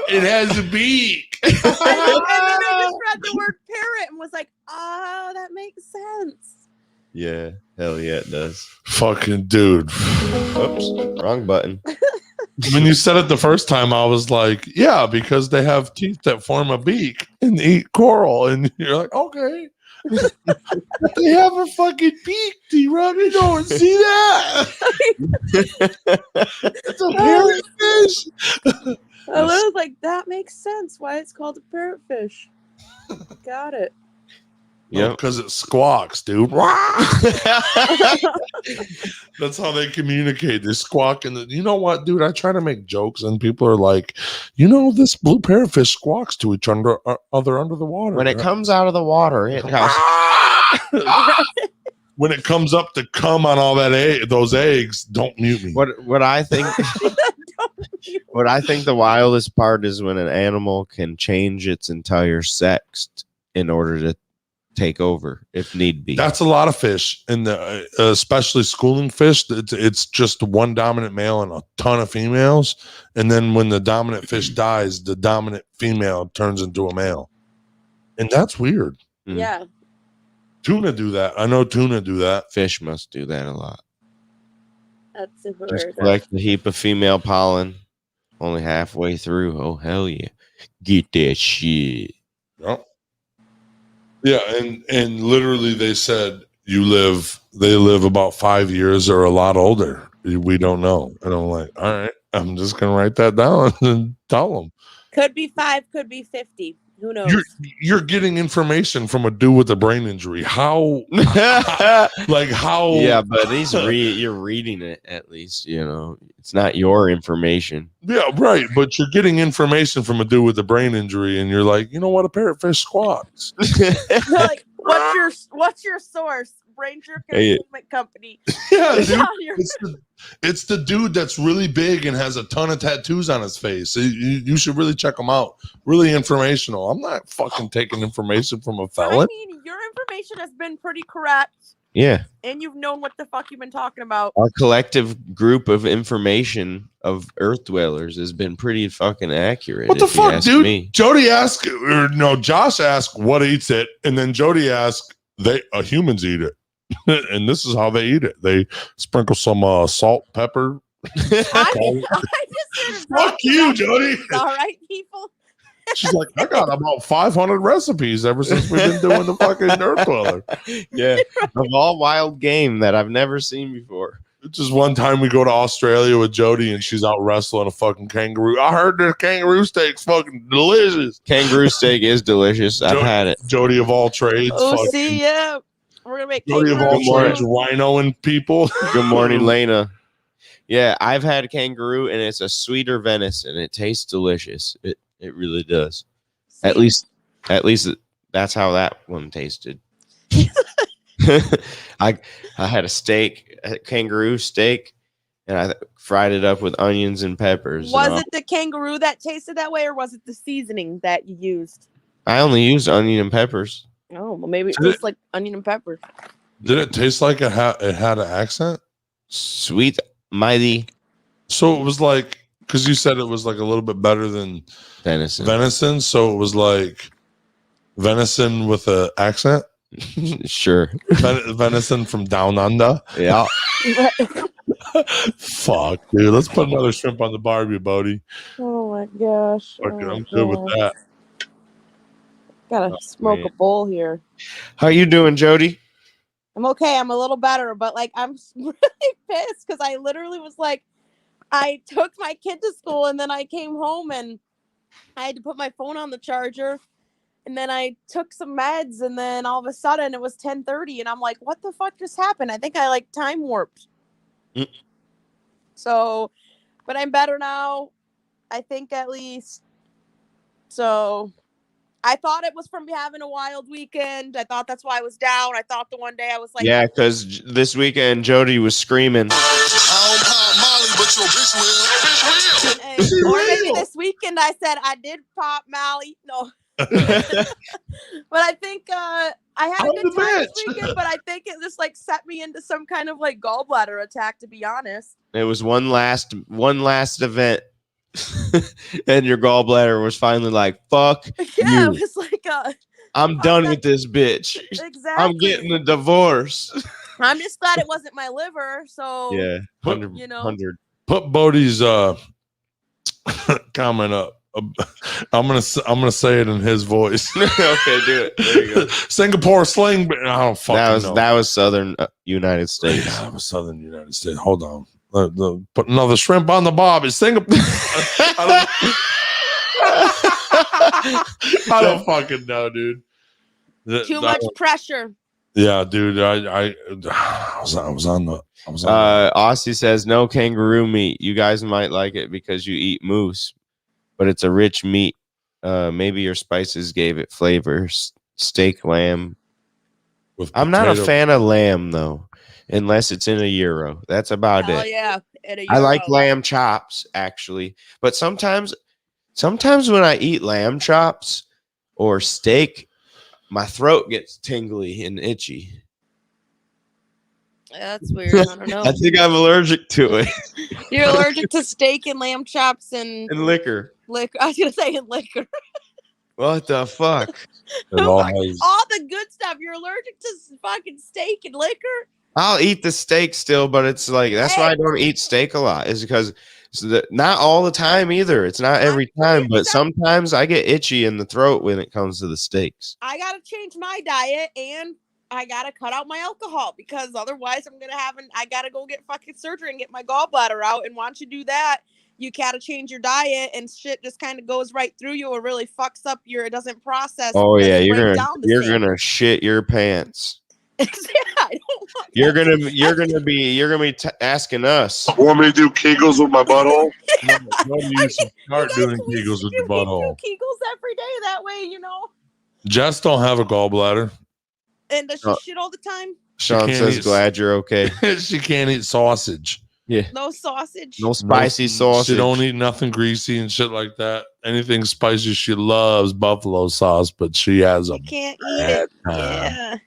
it has a beak. And then I just read the word parrot and was like, oh, that makes sense. Yeah. Hell yeah, it does. Fucking dude. Oops. Wrong button. When you said it the first time, I was like, yeah, because they have teeth that form a beak and eat coral. And you're like, okay. They have a fucking beak, D-Run. You don't see that. It's a parrotfish. I was like, that makes sense why it's called a parrotfish. Got it. Yeah, because it squawks, dude. That's how they communicate. They squawk, and you know what, dude? I try to make jokes, and people are like, this blue parrotfish squawks to each other under the water. When it comes out of the water, it goes. When it comes up to come on all those eggs, don't mute me. What I think. What I think the wildest part is when an animal can change its entire sex in order to take over if need be. That's a lot of fish, and especially schooling fish. It's just one dominant male and a ton of females, and then when the dominant fish dies, the dominant female turns into a male, and that's weird. Yeah. Tuna do that. I know tuna do that. Fish must do that a lot. That's super Just weird. collect a heap of female pollen. Only halfway through. Oh hell yeah! Get that shit. Yep. Yeah, and literally they said they live about 5 years or a lot older. We don't know. And I'm like, all right, I'm just gonna write that down and tell them. Could be 5, could be 50. Who knows? You're getting information from a dude with a brain injury. How? Like how? Yeah, but you're reading it at least. You know, it's not your information. Yeah, right. But you're getting information from a dude with a brain injury, and you're like, you know what? A parrotfish squawks. Like, what's your source? Brain Jerk Entertainment Company. Yeah, dude. It's the dude that's really big and has a ton of tattoos on his face. You should really check him out. Really informational. I'm not fucking taking information from a felon. I mean, your information has been pretty correct. Yeah. And you've known what the fuck you've been talking about. Our collective group of information of Earth dwellers has been pretty fucking accurate. What the fuck, dude? Me. Jody asked, or no, Josh asked what eats it, and then Jody asked, humans eat it. And this is how they eat it. They sprinkle some salt, pepper. I just Fuck you, Jody. All right, people. She's like, I got about 500 recipes ever since we've been doing the fucking Earth Dweller. Yeah, of all wild game that I've never seen before. It's just one time we go to Australia with Jody and she's out wrestling a fucking kangaroo. I heard their kangaroo steak's fucking delicious. Kangaroo steak is delicious. I've had it. Jody of all trades. Oh, see, yeah. We're gonna make Jody of all trades, rhinoing people. Good morning, Lena. Yeah, I've had a kangaroo and it's a sweeter venison. It tastes delicious. It really does. See? At least that's how that one tasted. I had a kangaroo steak, and I fried it up with onions and peppers. Was it the kangaroo that tasted that way, or was it the seasoning that you used? I only used onion and peppers. Oh, well, maybe it tastes like onion and pepper. Did it taste like it had an accent? Sweet, mighty. So it was like, because you said it was like a little bit better than venison. So it was like venison with an accent. Sure. Venison from down under. Yeah. Fuck, dude. Let's put another shrimp on the barbie, Bodie. Oh my gosh. Fuck it, I'm good with that. Gotta smoke a bowl here. How you doing, Jody? I'm okay. I'm a little better, but like I'm really pissed because I literally was like, I took my kid to school and then I came home and I had to put my phone on the charger. And then I took some meds, and then all of a sudden it was 10:30, and I'm like, "What the fuck just happened?" I think I like time warped. So, but I'm better now. I think at least. So, I thought it was from having a wild weekend. I thought that's why I was down. I thought the one day I was like, yeah, because this weekend Jody was screaming. Or maybe this weekend I said I did pop Molly. No. But I think I had a good time this weekend, but I think it just like set me into some kind of like gallbladder attack, to be honest. It was one last event. And your gallbladder was finally like, fuck Yeah, you. it was like I'm done with this bitch. Exactly. I'm getting a divorce. I'm just glad it wasn't my liver. So yeah, 100. You know, 100. Put Bodie's comment up. I'm gonna say it in his voice. Okay, do it. There you go. Singapore sling. I don't fucking know. That was Southern United States. Yeah, that was Southern United States. Hold on. Put another shrimp on the barbie. Singapore. I don't fucking know, dude. Too much pressure. Yeah, dude. I was on the. Aussie says no kangaroo meat. You guys might like it because you eat moose, but it's a rich meat. Maybe your spices gave it flavor. Steak lamb. I'm not a fan of lamb though, unless it's in a gyro. That's about it. Yeah, I like lamb chops actually, but sometimes when I eat lamb chops or steak, my throat gets tingly and itchy. That's weird. I don't know. I think I'm allergic to it. You're allergic to steak and lamb chops and liquor. I was gonna say liquor. What the fuck? All the good stuff. You're allergic to fucking steak and liquor. I'll eat the steak still, but it's like that's why I don't eat steak a lot. Is because not all the time either. It's not every time, but sometimes I get itchy in the throat when it comes to the steaks. I gotta change my diet and I gotta cut out my alcohol because otherwise I gotta go get fucking surgery and get my gallbladder out. And once you do that, you gotta change your diet, and shit just kind of goes right through you, or really fucks up it doesn't process. Oh yeah, doesn't you're break gonna down the you're same. gonna shit your pants. Yeah, I don't want You're that. gonna be asking us. Want me to do Kegels with my butthole? No, you You start guys, doing we Kegels with do your butthole. Kegels every day. That way, Jess don't have a gallbladder. And does she shit all the time? Sean can't says, eat- "Glad you're okay." She can't eat sausage. Yeah, No sausage. no spicy sausage. She don't eat nothing greasy and shit like that. Anything spicy, she loves buffalo sauce, but she has a You can't eat bad it. time. Yeah.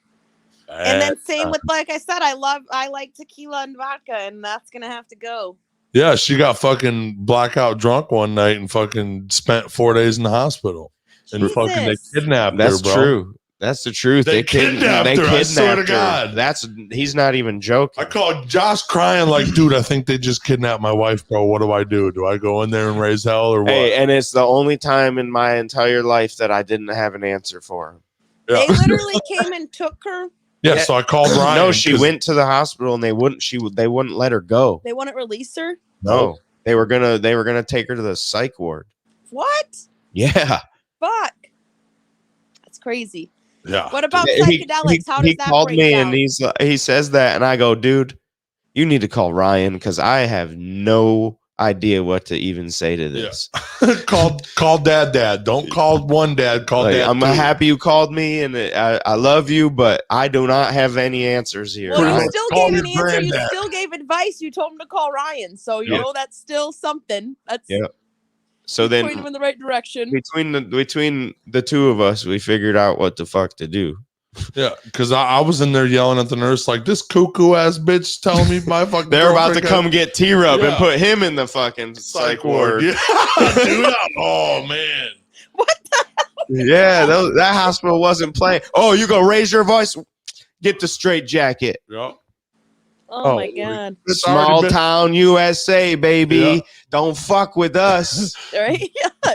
bad And then same time. with, like I said, I like tequila and vodka, and that's gonna have to go. Yeah, she got fucking blackout drunk one night and fucking spent 4 days in the hospital. And fucking they Jesus. kidnapped That's her, bro. true. That's the truth. They kidnapped her, I swear to her. God. He's not even joking. I called Josh crying like, dude, I think they just kidnapped my wife, bro. What do I do? Do I go in there and raise hell or what? Hey, and it's the only time in my entire life that I didn't have an answer for him. Yeah. They literally came and took her. Yeah, so I called Ryan. No, she went to the hospital and they wouldn't let her go. They wouldn't release her. No, they were gonna take her to the psych ward. What? Yeah. Fuck. That's crazy. Yeah. What about He- psychedelics? How does he that called break me down? and he says that and I go, dude, you need to call Ryan because I have no idea what to even say to this. call dad. Don't call one dad. Call Like, dad. I'm too. happy you called me and I love you, but I do not have any answers here. Well, you Pretty much still call gave an your answer. You granddad. still gave advice. You told him to call Ryan, so you Yeah. know that's still something. That's Yeah. So point him then in the right direction. between the two of us, we figured out what the fuck to do. Yeah, because I was in there yelling at the nurse like, this cuckoo ass bitch telling me my fucking. They're about to girlfriend come get T-Rub and Yeah. put him in the fucking psych ward. Yeah, dude. Oh man. What the? Yeah, that hospital wasn't playing. Oh, you gonna raise your voice? Get the straight jacket. Yeah. Oh my god! It's Small already been- town USA, baby. Yeah. Don't fuck with us. Right? Yeah.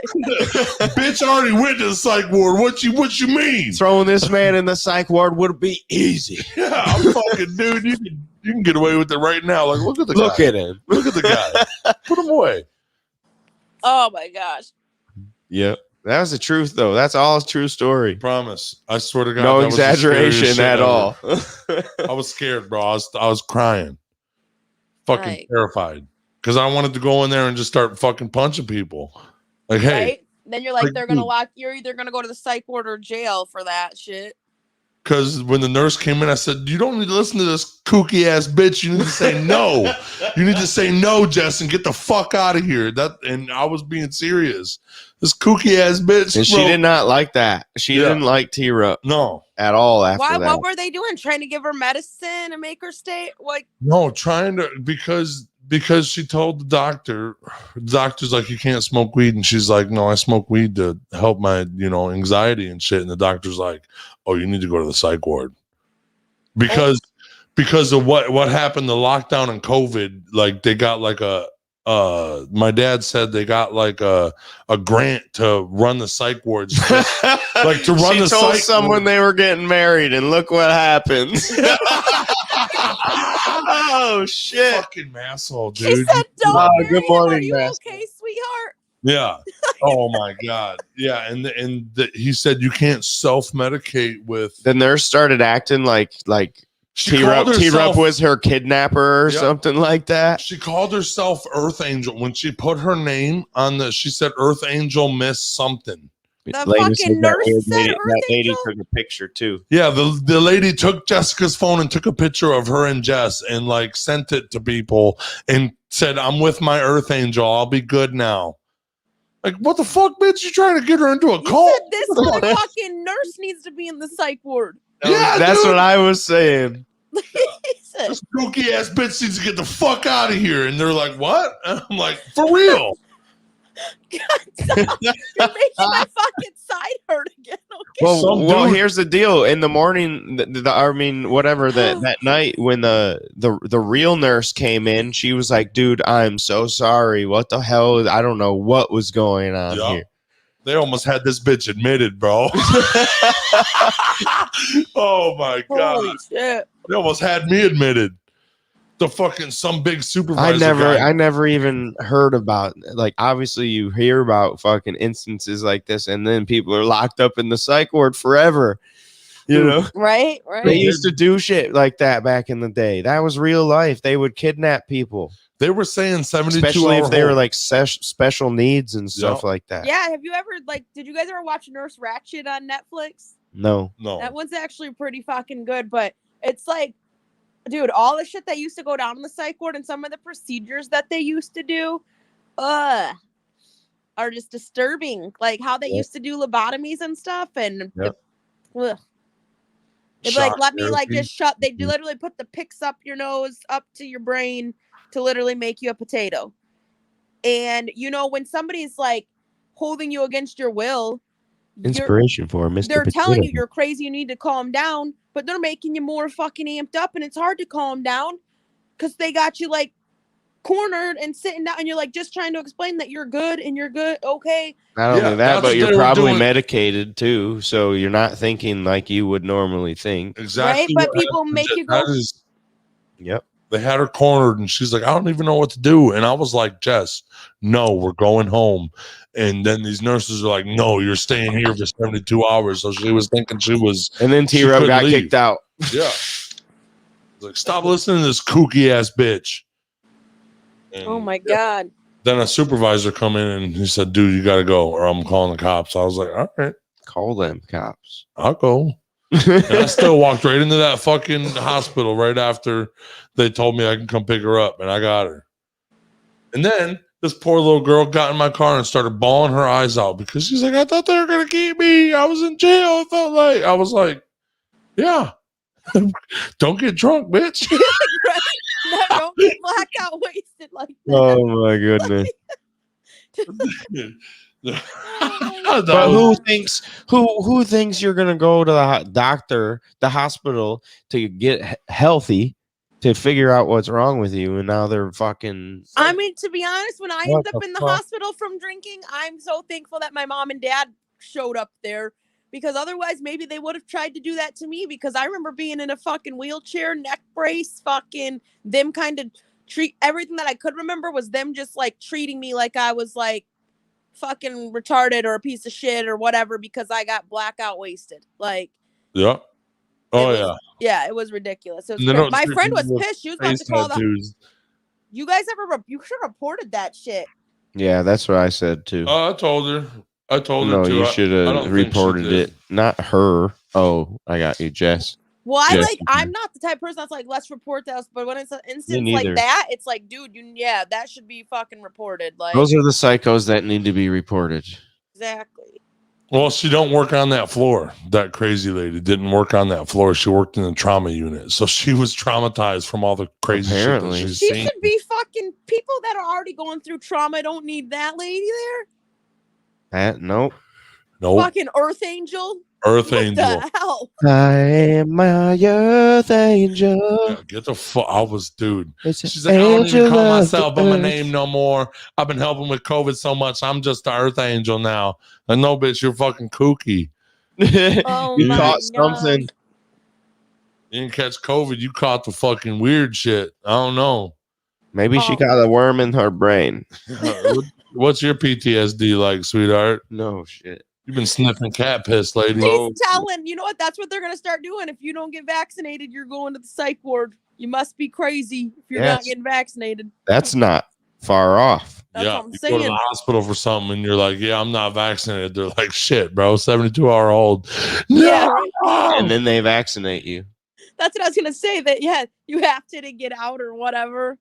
Bitch already went to the psych ward. What you mean? Throwing this man in the psych ward would be easy. Yeah, I'm fucking dude. You can get away with it right now. Like, look at the Look guy. at him. Look at the guy. Put him away. Oh my gosh! Yep. That was the truth, though. That's all a true story. Promise. I swear to God. No that was the scariest exaggeration shit at ever. all. I was scared, bro. I was crying, fucking Right. terrified, because I wanted to go in there and just start fucking punching people. Like, hey, Right? Then you're like, like, they're gonna dude. lock. You're either gonna go to the psych ward or jail for that shit. because when the nurse came in, I said, "You don't need to listen to this kooky ass bitch. You need to say no. You need to say no, Jess, and get the fuck out of here." And I was being serious. This kooky ass bitch. And she bro- did not like that. She Yeah. didn't like T-Rup No, at all after Why? that. What were they doing? Trying to give her medicine and make her stay? Like, no, trying to because she told the doctor's like, you can't smoke weed, and she's like, no, I smoke weed to help my anxiety and shit, and the doctor's like, oh, you need to go to the psych ward because of what happened, the lockdown and COVID. Like, they got like my dad said they got like a grant to run the psych wards. Like, to run she the told psych someone ward. they were getting married, and look what happens. Oh shit! Fucking asshole, she dude. said, "Don't marry good him. morning, Are you Master. okay, sweetheart?" Yeah. Oh my God. Yeah. He said you can't self-medicate with. The nurse started acting like She T-Rup called herself- was her kidnapper or Yeah. something like that. She called herself Earth Angel when she put her name on she said Earth Angel Miss something. The Lady fucking said that nurse weird said lady, Earth that lady Angel? took a picture too. Yeah, the lady took Jessica's phone and took a picture of her and Jess and like sent it to people and said, "I'm with my Earth Angel. I'll be good now." Like, what the fuck, bitch? You trying to get her into a You cult? said this motherfucking nurse needs to be in the psych ward. Yeah, That's dude. what I was saying. He said, This kooky ass bitch needs to get the fuck out of here. And they're like, what? And I'm like, for real? "Stop. You're making my fucking side hurt again." Okay. Well, dude- here's the deal. In the morning, that night when the real nurse came in, she was like, "Dude, I'm so sorry. What the hell? I don't know what was going on Yeah. here." They almost had this bitch admitted, bro. Oh my God. Holy shit! They almost had me admitted. the fucking some big supervisor. I never even heard about, like, obviously you hear about fucking instances like this, and then people are locked up in the psych ward forever. You know, Right. they used to do shit like that back in the day. That was real life. They would kidnap people. They were saying 72 especially if they were hold. like special needs and stuff like that. Yeah. Have you ever did you guys ever watch Nurse Ratched on Netflix? No. That one's actually pretty fucking good, but it's like, dude, all the shit that used to go down in the psych ward and some of the procedures that they used to do, are just disturbing. Like how they used to do lobotomies and stuff, and it's like, let me like just shut. They literally put the picks up your nose, up to your brain, to literally make you a potato. And you know, when somebody's like holding you against your will, inspiration for Mr. They're Potato. telling you you're crazy, you need to calm down, but they're making you more fucking amped up, and it's hard to calm down because they got you like cornered and sitting down, and you're like just trying to explain that you're good and you're good, okay. Not only that, but you're probably medicated too, so you're not thinking like you would normally think. Exactly. Right, but people make you go. Yep. They had her cornered, and she's like, I don't even know what to do. And I was like, Jess, no, we're going home. And then these nurses are like, no, you're staying here for 72 hours. So she was thinking she was. And then T-Rub got kicked out. Yeah. Like, stop listening to this kooky ass bitch. And oh my God. Then a supervisor come in and he said, dude, you got to go or I'm calling the cops. I was like, all right. Call them cops. I'll go. And I still walked right into that fucking hospital right after they told me I can come pick her up, and I got her. And then this poor little girl got in my car and started bawling her eyes out because she's like, I thought they were gonna keep me. I was in jail. I was like, yeah. Don't get drunk, bitch. Right? No, don't get blackout wasted like that. Oh my goodness. But who thinks you're gonna go to the doctor, the hospital, to get healthy, to figure out what's wrong with you, and now they're fucking. I mean, to be honest, when I ended up in the hospital from drinking, I'm so thankful that my mom and dad showed up there, because otherwise maybe they would have tried to do that to me, because I remember being in a fucking wheelchair, neck brace, fucking them kind of treat everything that I could remember was them just like treating me like I was like fucking retarded or a piece of shit or whatever because I got blackout wasted. Like, yeah. Yeah, it was ridiculous. It was my friend was pissed. She was about to call the. You guys ever? You should have reported that shit. Yeah, that's what I said too. I told her. No, you should have reported it. Not her. Oh, I got you, Jess. Well, I'm not the type of person that's like, let's report this. But when it's an instance like that, it's like, dude, that should be fucking reported. Like, those are the psychos that need to be reported. Exactly. Well, she don't work on that floor. That crazy lady didn't work on that floor. She worked in the trauma unit. So she was traumatized from all the crazy shit that she's seen. She should be fucking people that are already going through trauma. Don't need that lady there. Nope. Fucking Earth Angel. Earth what Angel. The hell? I am my Earth Angel. Yeah, get the fuck. I was, dude. She's like, I don't even call myself by my name no more. I've been helping with COVID so much. I'm just the Earth Angel now. Like, no, bitch, you're fucking kooky. Oh you my caught God. something. You didn't catch COVID. You caught the fucking weird shit. I don't know. Maybe she got a worm in her brain. What's your PTSD like, sweetheart? No shit. You've been sniffing cat piss, lady. He's telling, you know what? That's what they're going to start doing. If you don't get vaccinated, you're going to the psych ward. You must be crazy if you're not getting vaccinated. That's not far off. That's what I'm you saying. go to the hospital for something and you're like, yeah, I'm not vaccinated. They're like, shit, bro, 72-hour old. Yeah, no! And then they vaccinate you. That's what I was going to say, that, yeah, you have to get out or whatever.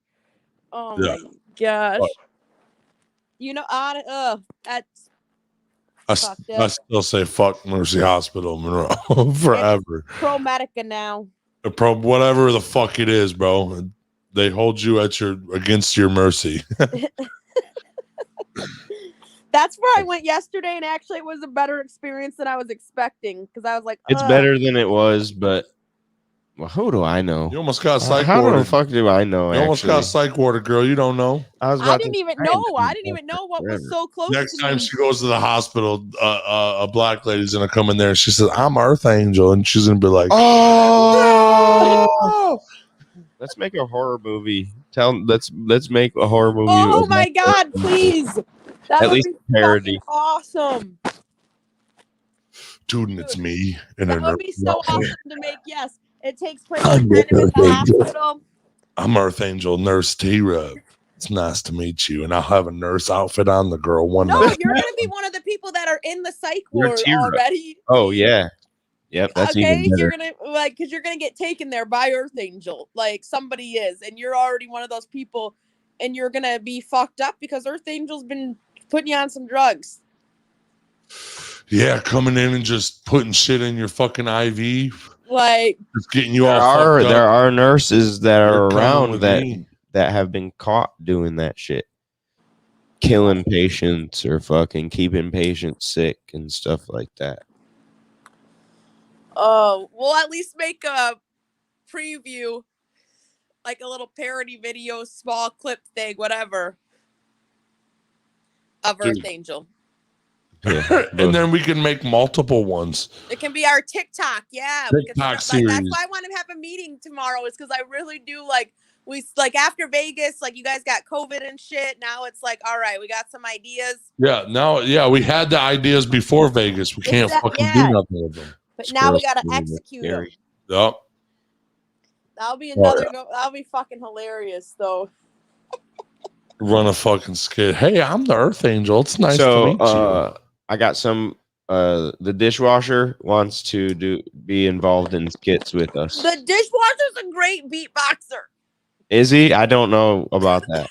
Oh, my gosh. What? You know, that's I still say fuck Mercy Hospital, Monroe, forever. It's Pro-Medica now. Whatever the fuck it is, bro. They hold you against your mercy. That's where I went yesterday, and actually it was a better experience than I was expecting, because I was like, it's better than it was, but well, who do I know? You almost got psych How warded. the fuck do I know? You almost got psych warded, girl. You don't know. I didn't even know what was so close. Next time she goes to the hospital, a black lady's gonna come in there and she says, "I'm Earth Angel," and she's gonna be like, "Oh, Let's make a horror movie. Let's make a horror movie. Oh about my God, Earth please. That At would least be parody. fucking awesome. Dude, and it's me. And That an would be so Earth- awesome to make. Yes, it takes place I'm kind of in Earth the Angel. hospital. I'm Earth Angel Nurse T-Rub. It's nice to meet you. And I'll have a nurse outfit on the girl one No, night. you're gonna be one of the people that are in the psych You're ward T-Rub. already. Oh yeah, yep. That's Okay, even better. you're gonna because you're gonna get taken there by Earth Angel, like somebody is, and you're already one of those people, and you're gonna be fucked up because Earth Angel's been putting you on some drugs. Yeah, coming in and just putting shit in your fucking IV. Like, Just getting you There all fucked up. are nurses that You're are coming around with that me. have been caught doing that shit, killing patients or fucking keeping patients sick and stuff like that. oh, we'll at least make a preview, like a little parody video, small clip thing, whatever, of Earth Dude. Angel. Yeah, And then we can make multiple ones. It can be our TikTok, yeah. We can TikTok start, like, that's series. why I want to have a meeting tomorrow. Is because I really do like after Vegas, like you guys got COVID and shit. Now it's like, all right, we got some ideas, Yeah, we had the ideas before Vegas. We can't fucking do nothing with them. but now we gotta Squirrels execute them. scary. Yep. That'll be another. That'll be fucking hilarious, though. Run a fucking skit. Hey, I'm the Earth Angel. It's nice to meet you. I got some. The dishwasher wants to be involved in skits with us. The dishwasher's a great beatboxer. Is he? I don't know about that.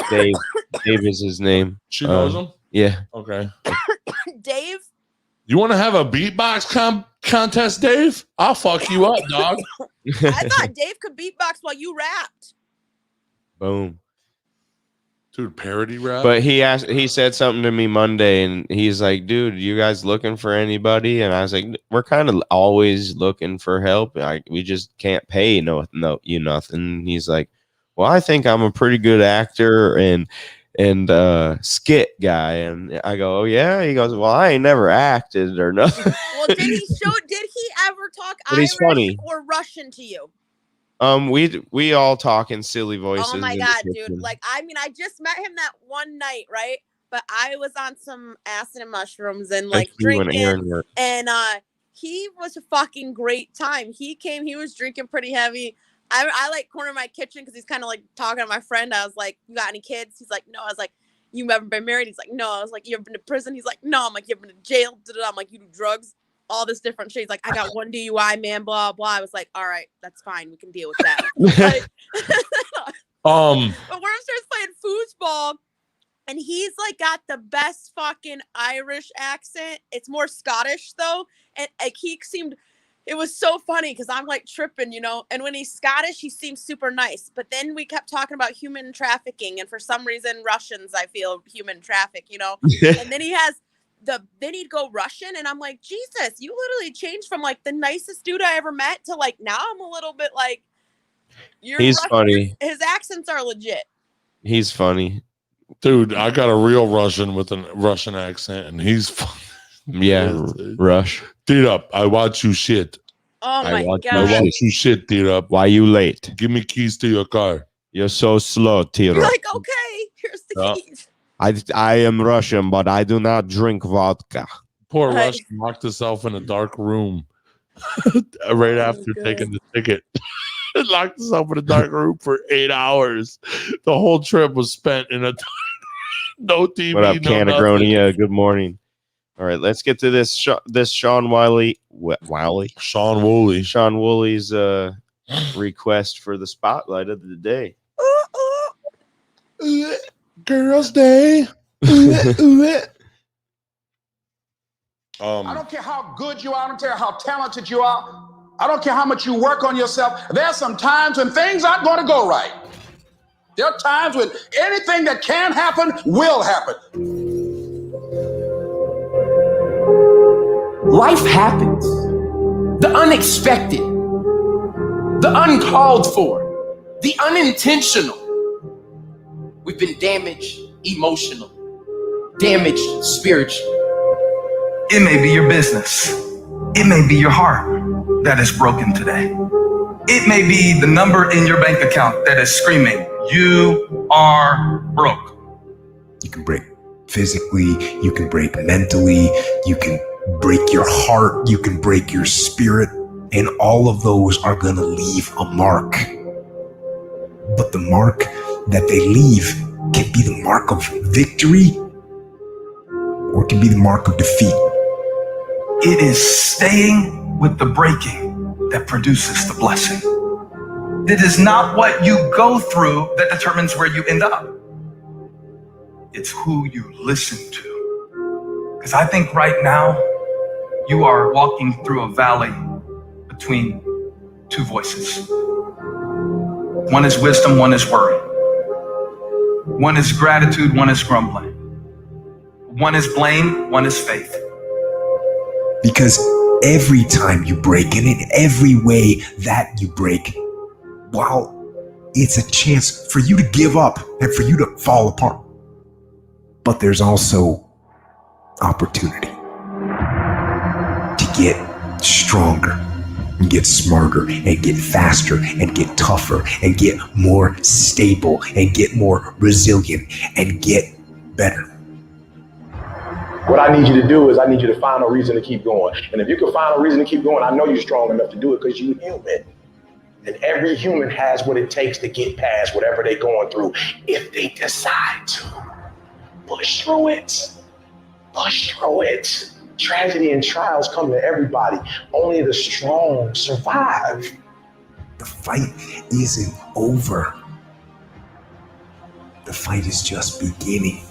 Dave is his name. She knows him? Yeah. Okay. Dave. You want to have a beatbox contest, Dave? I'll fuck you up, dog. I thought Dave could beatbox while you rapped. Boom. Dude, parody rap. But he said something to me Monday, and he's like, "Dude, you guys looking for anybody?" And I was like, "We're kind of always looking for help. We just can't pay nothing." He's like, "Well, I think I'm a pretty good actor and skit guy." And I go, "Oh yeah." He goes, "Well, I ain't never acted or nothing." Well, did he ever talk But he's Irish funny. or Russian to you? We all talk in silly voices. Oh my in the God, kitchen. dude. Like, I mean, I just met him that one night, right? But I was on some acid and mushrooms and like That's you and drinking. Aaron were- And he was a fucking great time. He was drinking pretty heavy. I like cornered my kitchen because he's kind of like talking to my friend. I was like, "You got any kids?" He's like, "No." I was like, "You ever been married?" He's like, "No." I was like, "You ever been to prison?" He's like, "No." I'm like, "You ever been to jail?" I'm like, "You do drugs?" All this different shit. He's like, "I got one DUI, man, blah, blah." I was like, "All right, that's fine. We can deal with that." Like, but Worm starts playing foosball, and he's like got the best fucking Irish accent. It's more Scottish though, and like it was so funny because I'm like tripping, and when he's Scottish, he seems super nice. But then we kept talking about human trafficking, and for some reason, Russians, I feel, human traffic, and then then he'd go Russian, and I'm like, Jesus, you literally changed from like the nicest dude I ever met to like now I'm a little bit like, He's funny. His accents are legit. He's funny. Dude, I got a real Russian with a Russian accent, and he's Yeah, Rush. D-Up, I watch you shit. Oh my God. I watch you shit, D-Up. Why you late? Give me keys to your car. You're so slow, Tiro. You're like, okay, here's the keys. I am Russian, but I do not drink vodka. Poor Russian locked himself in a dark room right after taking the ticket. Locked himself in a dark room for 8 hours. The whole trip was spent in a no TV. What up, no Canagronia? Good morning. All right, let's get to this Sean Woolley's request for the spotlight of the day. Girls' Day. I don't care how good you are. I don't care how talented you are. I don't care how much you work on yourself. There are some times when things aren't going to go right. There are times when anything that can happen will happen. Life happens. The unexpected, the uncalled for, the unintentional. We've been damaged emotional, damaged spiritually. It may be your business. It may be your heart that is broken today. It may be the number in your bank account that is screaming, you are broke. You can break physically, you can break mentally, you can break your heart, you can break your spirit, and all of those are gonna leave a mark. But the mark that they leave can be the mark of victory or it can be the mark of defeat. It is staying with the breaking that produces the blessing. It is not what you go through that determines where you end up. It's who you listen to. Because I think right now you are walking through a valley between two voices. One is wisdom, one is worry. One is gratitude, one is grumbling. One is blame, one is faith. Because every time you break, and in every way that you break, wow, it's a chance for you to give up and for you to fall apart. But there's also opportunity to get stronger and get smarter and get faster and get tougher and get more stable and get more resilient and get better. What I need you to do is I need you to find a reason to keep going. And if you can find a reason to keep going, I know you're strong enough to do it because you're human. And every human has what it takes to get past whatever they're going through if they decide to. Push through it. Push through it. Tragedy and trials come to everybody. Only the strong survive. The fight isn't over. The fight is just beginning.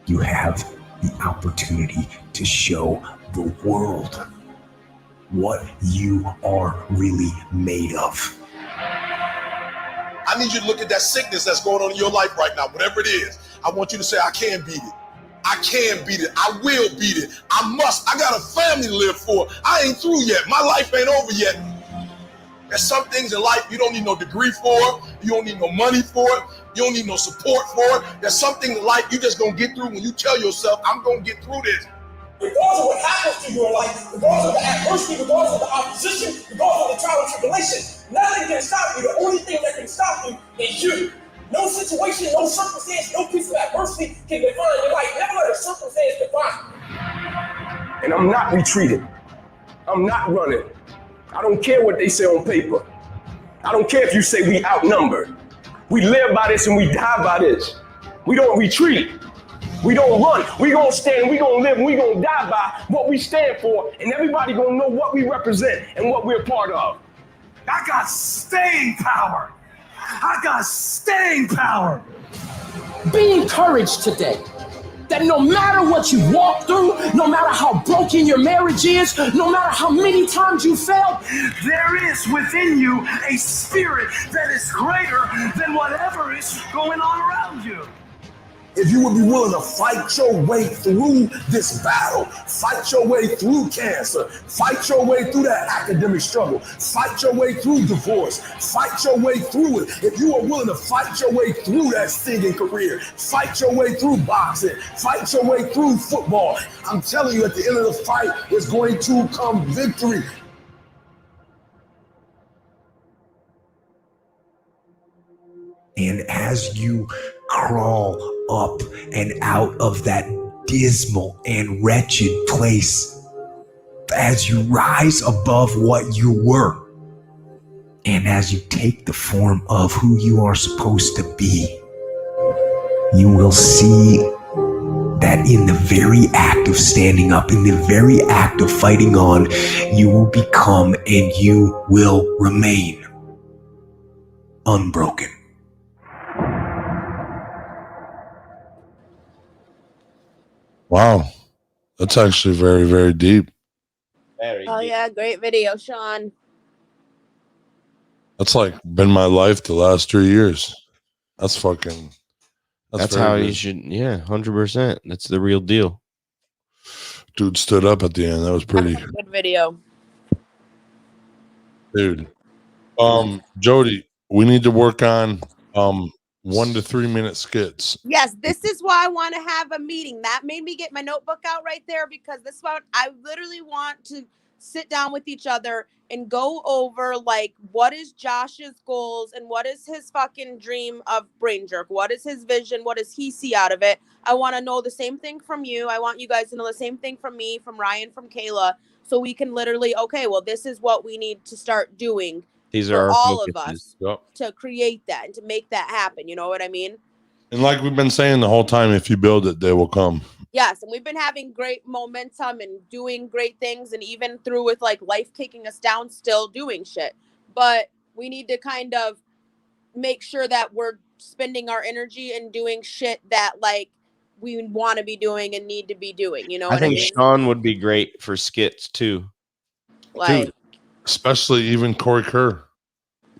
You have the opportunity to show the world what you are really made of. I need you to look at that sickness that's going on in your life right now, whatever it is. I want you to say, I can beat it. I can beat it. I will beat it. I must. I got a family to live for. I ain't through yet. My life ain't over yet. There's some things in life you don't need no degree for. You don't need no money for it. You don't need no support for it. There's some things in life you just gonna get through when you tell yourself, I'm gonna get through this. Regardless of what happens to you in life, regardless of the adversity, regardless of the opposition, regardless of the trial and tribulation, nothing can stop you. The only thing that can stop you is you. No situation, no circumstance, no piece of adversity can define your life. Never let a circumstance define you. And I'm not retreating. I'm not running. I don't care what they say on paper. I don't care if you say we outnumbered. We live by this and we die by this. We don't retreat. We don't run. We gonna stand, we gonna live, and we gonna die by what we stand for, and everybody gonna know what we represent and what we're a part of. I got staying power. I got staying power. Be encouraged today that no matter what you walk through, no matter how broken your marriage is, no matter how many times you failed, there is within you a spirit that is greater than whatever is going on around you. If you would be willing to fight your way through this battle, fight your way through cancer, fight your way through that academic struggle, fight your way through divorce, fight your way through it. If you are willing to fight your way through that stinging career, fight your way through boxing, fight your way through football, I'm telling you, at the end of the fight is going to come victory. And as you crawl up and out of that dismal and wretched place, as you rise above what you were, and as you take the form of who you are supposed to be, you will see that in the very act of standing up, in the very act of fighting on, you will become and you will remain unbroken. Wow. That's actually very, very deep. Oh yeah, great video, Sean. That's like been my life the last 3 years. That's fucking. That's very how good. you should. Yeah, 100%. That's the real deal. Dude stood up at the end. That was pretty. Good video. Dude. Jody, we need to work on 1 to 3 minute skits. Yes, this is why I want to have a meeting. That made me get my notebook out right there because this one I literally want to sit down with each other and go over like what is Josh's goals and what is his fucking dream of Brain Jerk? What is his vision? What does he see out of it? I want to know the same thing from you. I want you guys to know the same thing from me, from Ryan, from Kayla, so we can literally, okay, well, this is what we need to start doing. These for are our all focuses. of us to create that and to make that happen. You know what I mean? And like we've been saying the whole time, if you build it, they will come. Yes, and we've been having great momentum and doing great things, and even through with like life kicking us down, still doing shit. But we need to kind of make sure that we're spending our energy and doing shit that like we want to be doing and need to be doing. You know what I think mean? Sean would be great for skits too. Like, dude, especially even Corey Kerr.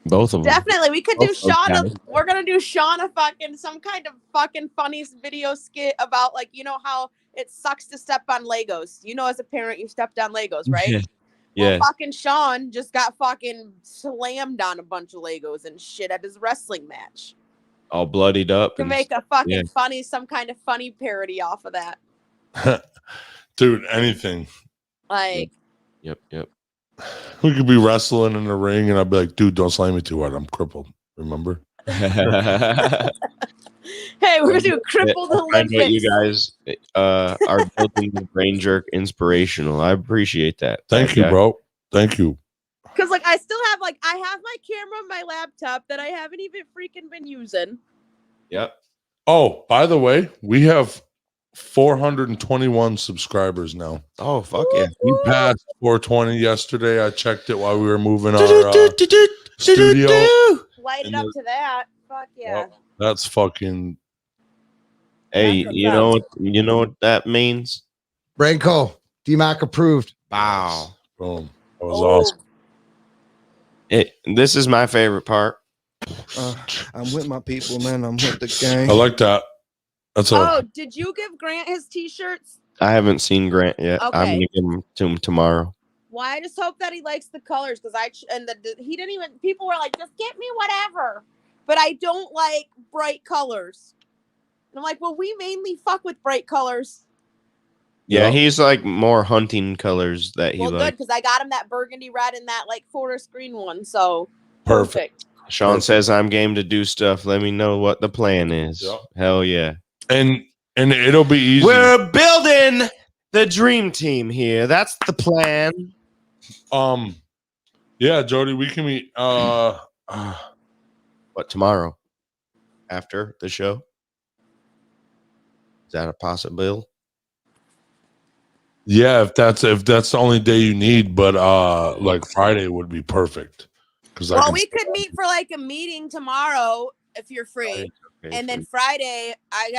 Both of them. definitely, we could do Both those Sean. guys. We're gonna do Sean a fucking some kind of fucking funny video skit about like, you know how it sucks to step on Legos. You know, as a parent, you stepped on Legos, right? Yeah. Well, fucking Sean just got fucking slammed on a bunch of Legos and shit at his wrestling match. All bloodied up. To and make a fucking yeah. funny, some kind of funny parody off of that. Dude, anything. Like, Yep. We could be wrestling in the ring, and I'd be like, dude, don't slam me too hard. I'm crippled. Remember? hey, we're gonna do crippled I find what you Olympics. guys are building the Brain Jerk inspirational. I appreciate that. Thank you, guy. bro. Thank you. Because like I still have like I have my camera on my laptop that I haven't even freaking been using. Yep. Oh, by the way, we have 421 subscribers now. Oh, fuck yeah. We passed 420 yesterday. I checked it while we were moving our studio. Light it up to that. Fuck yeah. Well, that's fucking. Hey, you know what that means? Branko, DMAC approved. Wow. Boom. That was awesome. This is my favorite part. I'm with my people, man. I'm with the gang. I like that. That's Oh, did you give Grant his t-shirts? I haven't seen Grant yet. Okay. I'm gonna give them to him tomorrow. Well, I just hope that he likes the colors because he didn't even. People were like, just get me whatever, but I don't like bright colors. And I'm like, well, we mainly fuck with bright colors. Yeah, he's like more hunting colors that he Well, good likes. because I got him that burgundy red and that like forest green one. So perfect. Sean says I'm game to do stuff. Let me know what the plan is. Yep. Hell yeah. And it'll be easy. We're building the dream team here. That's the plan. Yeah, Jody, we can meet What, tomorrow? After the show? Is that a possibility? yeah, if that's the only day you need, but like Friday would be perfect. Well, we could meet for like a meeting tomorrow if you're free. And then Friday, I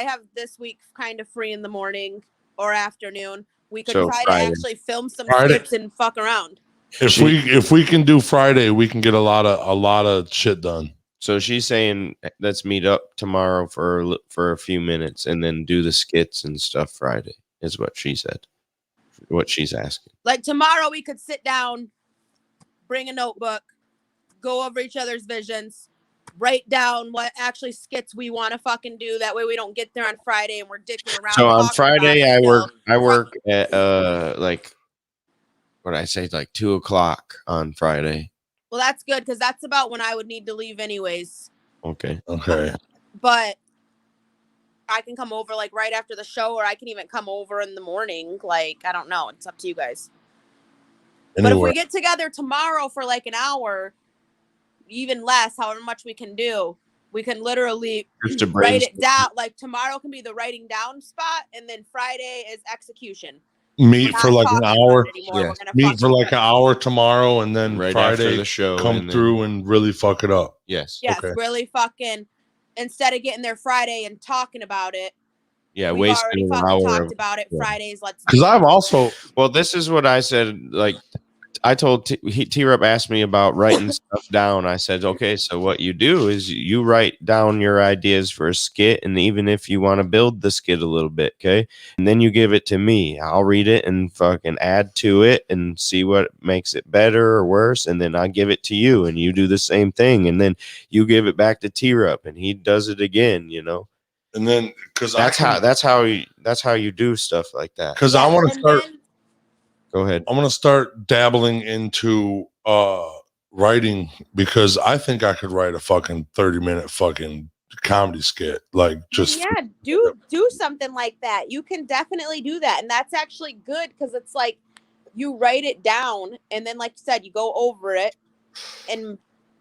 have this week kind of free in the morning or afternoon. We could try to actually film some skits and fuck around. If we can do Friday, we can get a lot of shit done. So she's saying let's meet up tomorrow for a few minutes and then do the skits and stuff Friday is what she said. What she's asking. Like tomorrow we could sit down, bring a notebook, go over each other's visions, write down what actually skits we want to fucking do. That way we don't get there on Friday and we're dicking around. So on Friday I work at like what I say, like 2:00 on Friday. Well, that's good because that's about when I would need to leave anyways. Okay. But I can come over like right after the show, or I can even come over in the morning. Like, I don't know. It's up to you guys. But if we get together tomorrow for like an hour, even less, however much we can do, we can literally write it down. Like tomorrow can be the writing down spot, and then Friday is execution. Meet for like an hour. Yeah. Meet for like an hour tomorrow, and then right Friday after the show, come through and really fuck it up. Yes. Yes, Okay. really fucking. Instead of getting there Friday and talking about it. Yeah, we've already wasting an fucking hour. talked about it. Fridays, let's. Because I've also. Well, this is what I said. Like, I told T-Rup asked me about writing stuff down. I said, okay, so what you do is you write down your ideas for a skit, and even if you want to build the skit a little bit, okay, and then you give it to me. I'll read it and fucking add to it and see what makes it better or worse, and then I give it to you, and you do the same thing, and then you give it back to T-Rup, and he does it again, you know. And then because that's how you do stuff like that. Because I want to start. Go ahead. I'm gonna start dabbling into writing because I think I could write a fucking 30-minute fucking comedy skit. Like just yeah, do something like that. You can definitely do that, and that's actually good because it's like you write it down, and then like you said, you go over it, and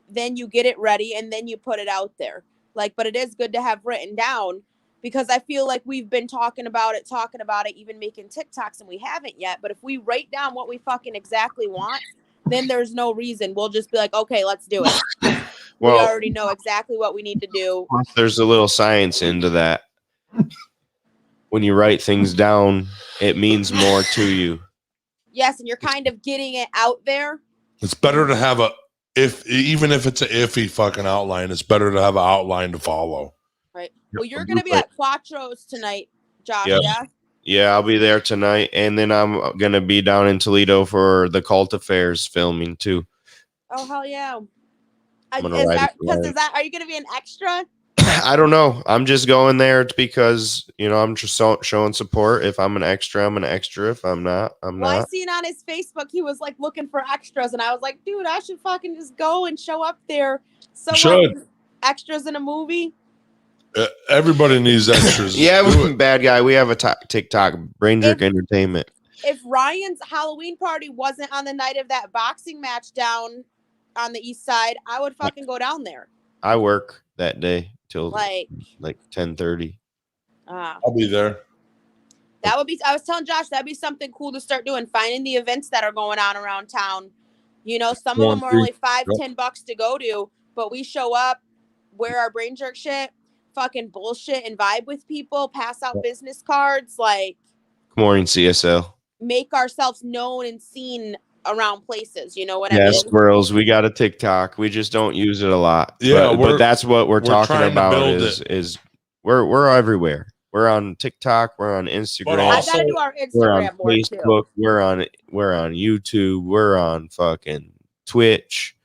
then you get it ready, and then you put it out there. Like, but it is good to have written down because I feel like we've been talking about it, even making TikToks, and we haven't yet. But if we write down what we fucking exactly want, then there's no reason. We'll just be like, okay, let's do it. Well, we already know exactly what we need to do. There's a little science into that. When you write things down, it means more to you. Yes, and you're kind of getting it out there. It's better to have even if it's an iffy fucking outline, it's better to have an outline to follow. Right. Well, you're going to be at Quattro's tonight, Josh, Yep. yeah? Yeah, I'll be there tonight, and then I'm going to be down in Toledo for the Cult Affairs filming, too. Oh, hell yeah. Are you going to be an extra? I don't know. I'm just going there because, I'm just showing support. If I'm an extra, I'm an extra. If I'm not, I'm not. I seen on his Facebook, he was like looking for extras, and I was like, dude, I should fucking just go and show up there. So extras in a movie? Everybody needs extras. Yeah, bad guy. We have a TikTok, Brain Jerk Entertainment. If Ryan's Halloween party wasn't on the night of that boxing match down on the east side, I would fucking go down there. I work that day till like 10:30. I'll be there. That would be. I was telling Josh that'd be something cool to start doing. Finding the events that are going on around town. Some of them are only $5-10 to go to, but we show up, wear our Brain Jerk shit, fucking bullshit, and vibe with people. Pass out business cards, like. Good morning, CSL. Make ourselves known and seen around places. You know what I mean? mean? Squirrels. We got a TikTok. We just don't use it a lot. Yeah, but that's what we're talking about. Is we're everywhere. We're on TikTok. We're on Instagram. I gotta do our Instagram we're on more Facebook. Too. We're on YouTube. We're on fucking Twitch.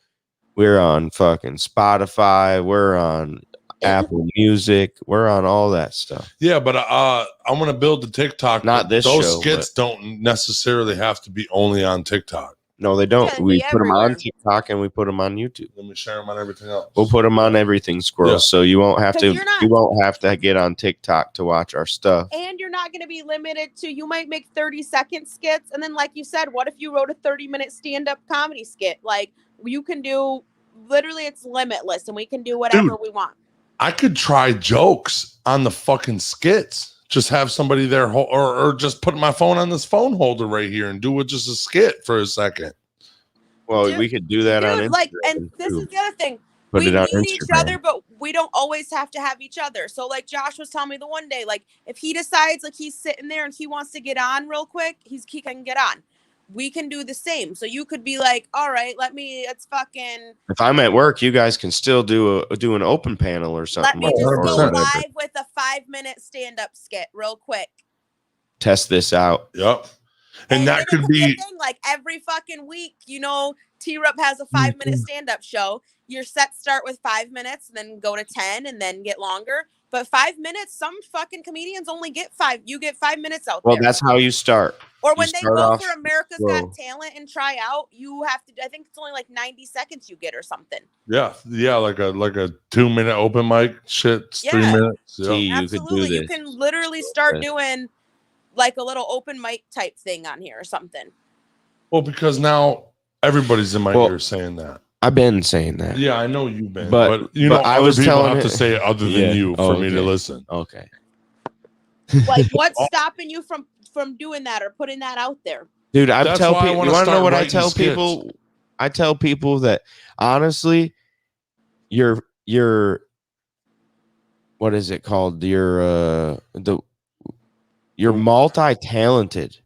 We're on fucking Spotify. We're on Apple Music. We're on all that stuff. Yeah, but I'm gonna build the TikTok. Not this Those show, skits don't necessarily have to be only on TikTok. No, they don't. We put them on TikTok and we put them on YouTube. Then we share them on everything else. We'll put them on everything, Squirrels. So you won't have to. You won't have to get on TikTok to watch our stuff. And you're not going to be limited to. You might make 30-second skits, and then, like you said, what if you wrote a 30-minute stand-up comedy skit? Like you can do. Literally, it's limitless, and we can do whatever we want. I could try jokes on the fucking skits. Just have somebody there or just put my phone on this phone holder right here and do it just a skit for a second. Well, we could do that on Instagram. And this is the other thing. Put we it on need each Instagram. other, but we don't always have to have each other. So like Josh was telling me the one day, like if he decides like he's sitting there and he wants to get on real quick, he can get on. We can do the same. So you could be like, all right, let's fucking. If I'm at work, you guys can still do an open panel or something. Let me just go live with a 5-minute stand-up skit real quick. Test this out. Yep. And that could be thing, like every fucking week, T-Rup has a 5-minute stand-up show. Your sets start with 5 minutes, and then go to 10, and then get longer. But 5 minutes, some fucking comedians only get 5. You get 5 minutes out there. Well, that's how you start. Or when they go for America's Got Talent and try out, you have to. I think it's only like 90 seconds you get or something. Yeah, like a 2-minute open mic shit. 3 minutes. Yeah. Absolutely, you can literally start doing like a little open mic type thing on here or something. Well, because now everybody's in my ear saying that. I've been saying that. Yeah, I know you've been, but I was telling have to say it other than you for me to listen. Okay. Like, what's stopping you from doing that or putting that out there? Dude, I tell people. You want to know what I tell people? I tell people that honestly, you're what is it called? You're multi-talented.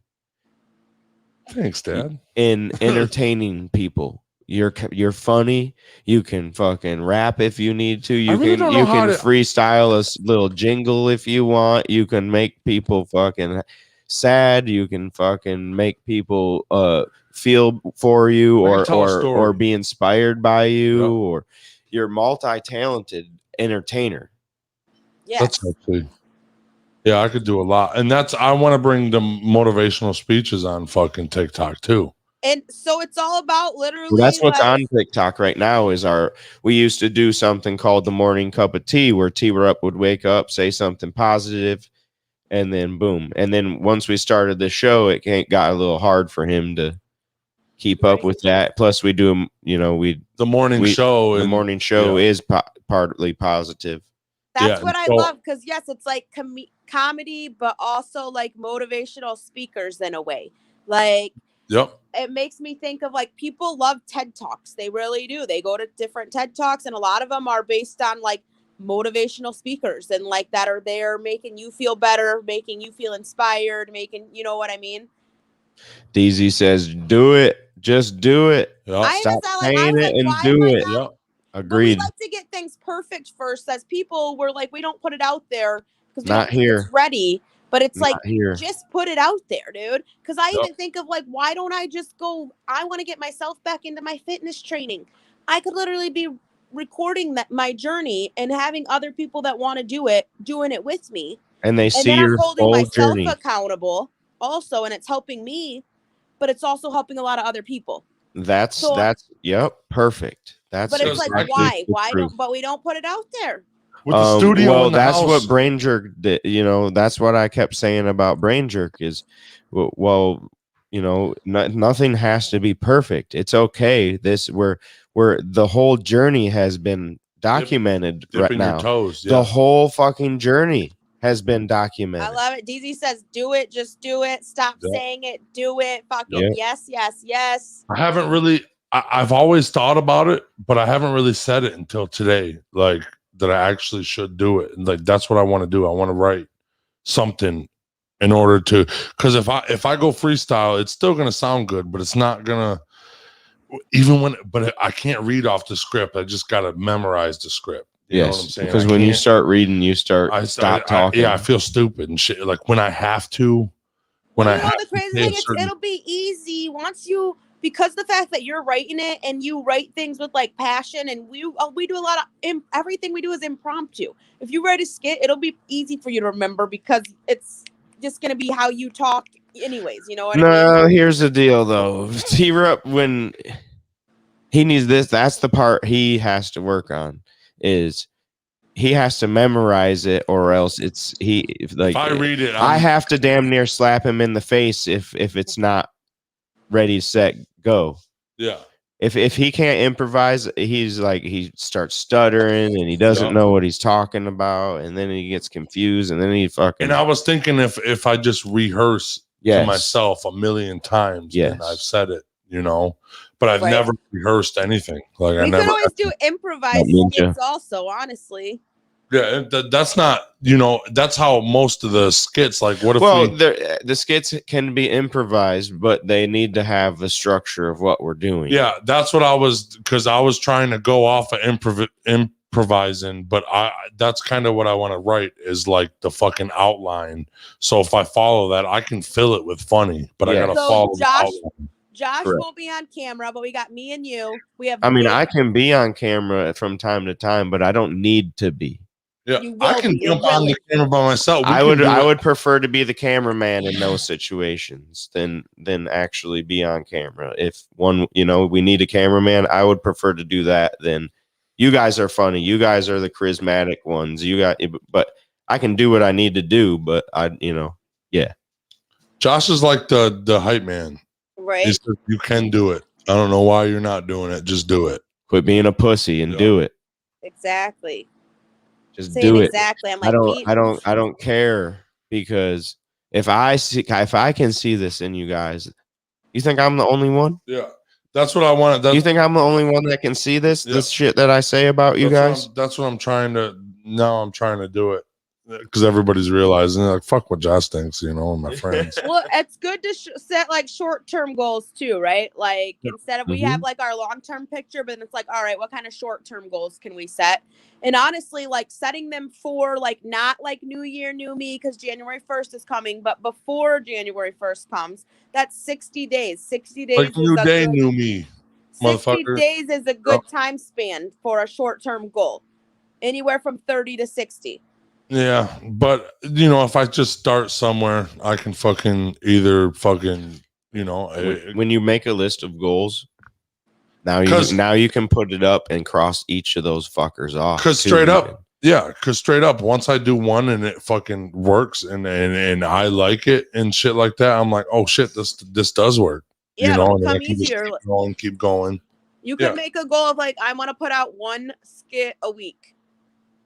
Thanks, Dad. In entertaining people. You're funny. You can fucking rap if you need to. You can freestyle a little jingle if you want. You can make people fucking sad. You can fucking make people feel for you or be inspired by you. Or you're multi-talented entertainer. Yes. Yeah, I could do a lot. And I want to bring the motivational speeches on fucking TikTok too. And so it's all about literally. Well, that's what's like, on TikTok right now. We used to do something called the morning cup of tea, where T-Rup would wake up, say something positive, and then boom. And then once we started the show, it got a little hard for him to keep up with that. Plus, we do, the morning show. The morning show is partly positive. That's what I love, because yes, it's like comedy, but also like motivational speakers in a way. Like, it makes me think of like people love TED Talks. They really do. They go to different TED Talks, and a lot of them are based on like motivational speakers and like that are there making you feel better, making you feel inspired, making, you know what I mean? DZ says, do it. Just do it. Stop saying it and do it. Agreed. But we like to get things perfect first. As people, we're like, we don't put it out there because we Not don't think here. it's ready. But it's Not like, here. just put it out there, dude. Because I even think of like, why don't I just go? I want to get myself back into my fitness training. I could literally be recording my journey and having other people that want to do it, doing it with me. And they see then your I'm holding full myself journey. accountable also, and it's helping me, but it's also helping a lot of other people. That's perfect. That's but it's like, why we don't put it out there? With the studio well, in the that's house. what Brain Jerk did. That's what I kept saying about Brain Jerk is, nothing has to be perfect. It's okay. Where the whole journey has been documented right now. Your toes, The whole fucking journey has been documented. I love it. DZ says, do it, just do it. Stop saying it, do it. Fucking yes, yes, yes. I haven't really, I've always thought about it, but I haven't really said it until today. Like, that I actually should do it. And like, that's what I want to do. I want to write something in order to, because if I go freestyle, it's still going to sound good, but it's not going to, but I can't read off the script. I just got to memorize the script. You know what I'm saying? Because when you start reading, you stop talking. I feel stupid and shit. Like when I have to, the crazy thing is, it'll be easy once you, because the fact that you're writing it and you write things with like passion, and we do a lot of everything we do is impromptu. If you write a skit, it'll be easy for you to remember because it's just gonna be how you talk, anyways. You know what I mean? Here's the deal though. T-Rup, when he needs this, that's the part he has to work on. Is he has to memorize it, or else if I read it, I have to damn near slap him in the face if it's not ready, set, go. Yeah. If he can't improvise, he's like, he starts stuttering and he doesn't know what he's talking about, and then he gets confused, and then he fucking. And I was thinking if I just rehearse to myself a million times, and I've said it, but I've never rehearsed anything. Like we could always do improvised skits also, honestly. Yeah, that's not, that's how most of the skits, like what if the skits can be improvised, but they need to have the structure of what we're doing. Yeah, that's what I was trying to go off of improvising, but that's kind of what I want to write is like the fucking outline. So if I follow that, I can fill it with funny, but I gotta follow the outline. Josh won't be on camera, but we got me and you. We have. I can be on camera from time to time, but I don't need to be. Yeah, I can jump on the camera by myself. I would prefer to be the cameraman in those situations than actually be on camera. If we need a cameraman, I would prefer to do that than you guys are funny. You guys are the charismatic ones. But I can do what I need to do. But Josh is like the hype man. Right. He says, you can do it. I don't know why you're not doing it. Just do it. Quit being a pussy and do it. Exactly. Just do it. Exactly. I'm like, I don't care, because if I can see this in you guys, you think I'm the only one? Yeah, that's what I wanted. You think I'm the only one that can see this shit that I say about you guys? That's what I'm trying to. Now I'm trying to do it because everybody's realizing like fuck what Josh thinks, and my friends. Well, it's good to set like short-term goals too, right? Like instead of we have like our long-term picture, but then it's like, all right, what kind of short-term goals can we set? And honestly, like setting them for like not like New Year, New Me, because January 1st is coming, but before January 1st comes, that's 60 days. 60 days. Like new day, new me. 60 days is a good time span for a short-term goal. Anywhere from 30 to 60. Yeah, but you know, if I just start somewhere, I can fucking either fucking, you know, when you make a list of goals, now you can put it up and cross each of those fuckers off. Because straight up, once I do one and it fucking works and I like it and shit like that, I'm like, oh shit, this does work. Yeah, you know, it'll and I become can just easier. keep going. You could make a goal of like, I want to put out one skit a week.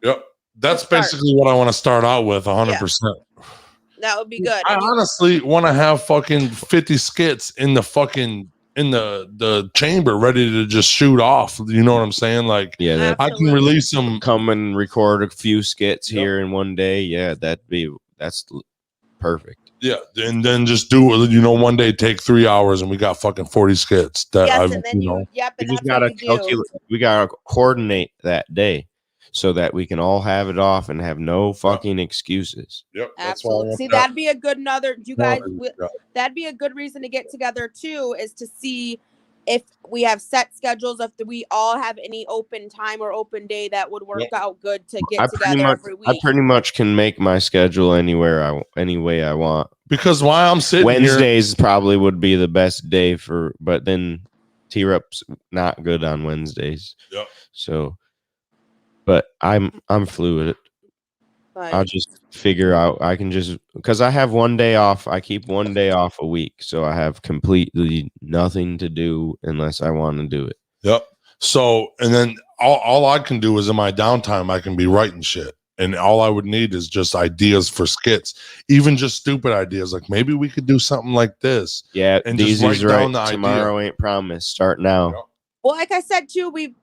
Yep. That's basically what I want to start out with 100%. That would be good. I honestly want to have fucking 50 skits in the fucking the chamber ready to just shoot off. You know what I'm saying? Like, yeah, I can release them. Come and record a few skits here in one day. Yeah, that's perfect. Yeah, and then just do it. You know, one day take 3 hours and we got fucking 40 skits. That and then we just gotta calculate. We gotta coordinate that day so that we can all have it off and have no fucking excuses. Yep, absolutely. See, that'd be a good that'd be a good reason to get together too, is to see if we have set schedules, if we all have any open time or open day that would work out good to get together every week. I pretty much can make my schedule any way I want. Because while I'm sitting Wednesdays probably would be the best day but then T-Rup's not good on Wednesdays. Yep. So, but I'm fluid. I'll just figure out. I can just, because I have one day off. I keep one day off a week, so I have completely nothing to do unless I want to do it. Yep. So, and then all I can do is in my downtime, I can be writing shit. And all I would need is just ideas for skits, even just stupid ideas. Like maybe we could do something like this. Yeah, and just write down the Tomorrow idea. Ain't promised. Start now. Yep. Well, like I said too, we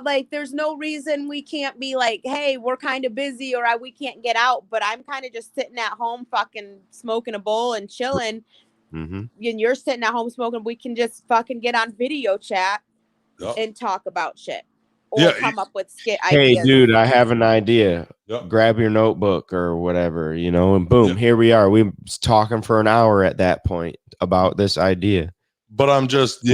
like, there's no reason we can't be like, hey, we're kind of busy or we can't get out, but I'm kind of just sitting at home fucking smoking a bowl and chilling. Mm-hmm. And you're sitting at home smoking. We can just fucking get on video chat and talk about shit or come up with skit ideas. Hey, dude, I have an idea. Grab your notebook or whatever, you know, and boom, here we are. We're talking for an hour at that point about this idea. But I'm just,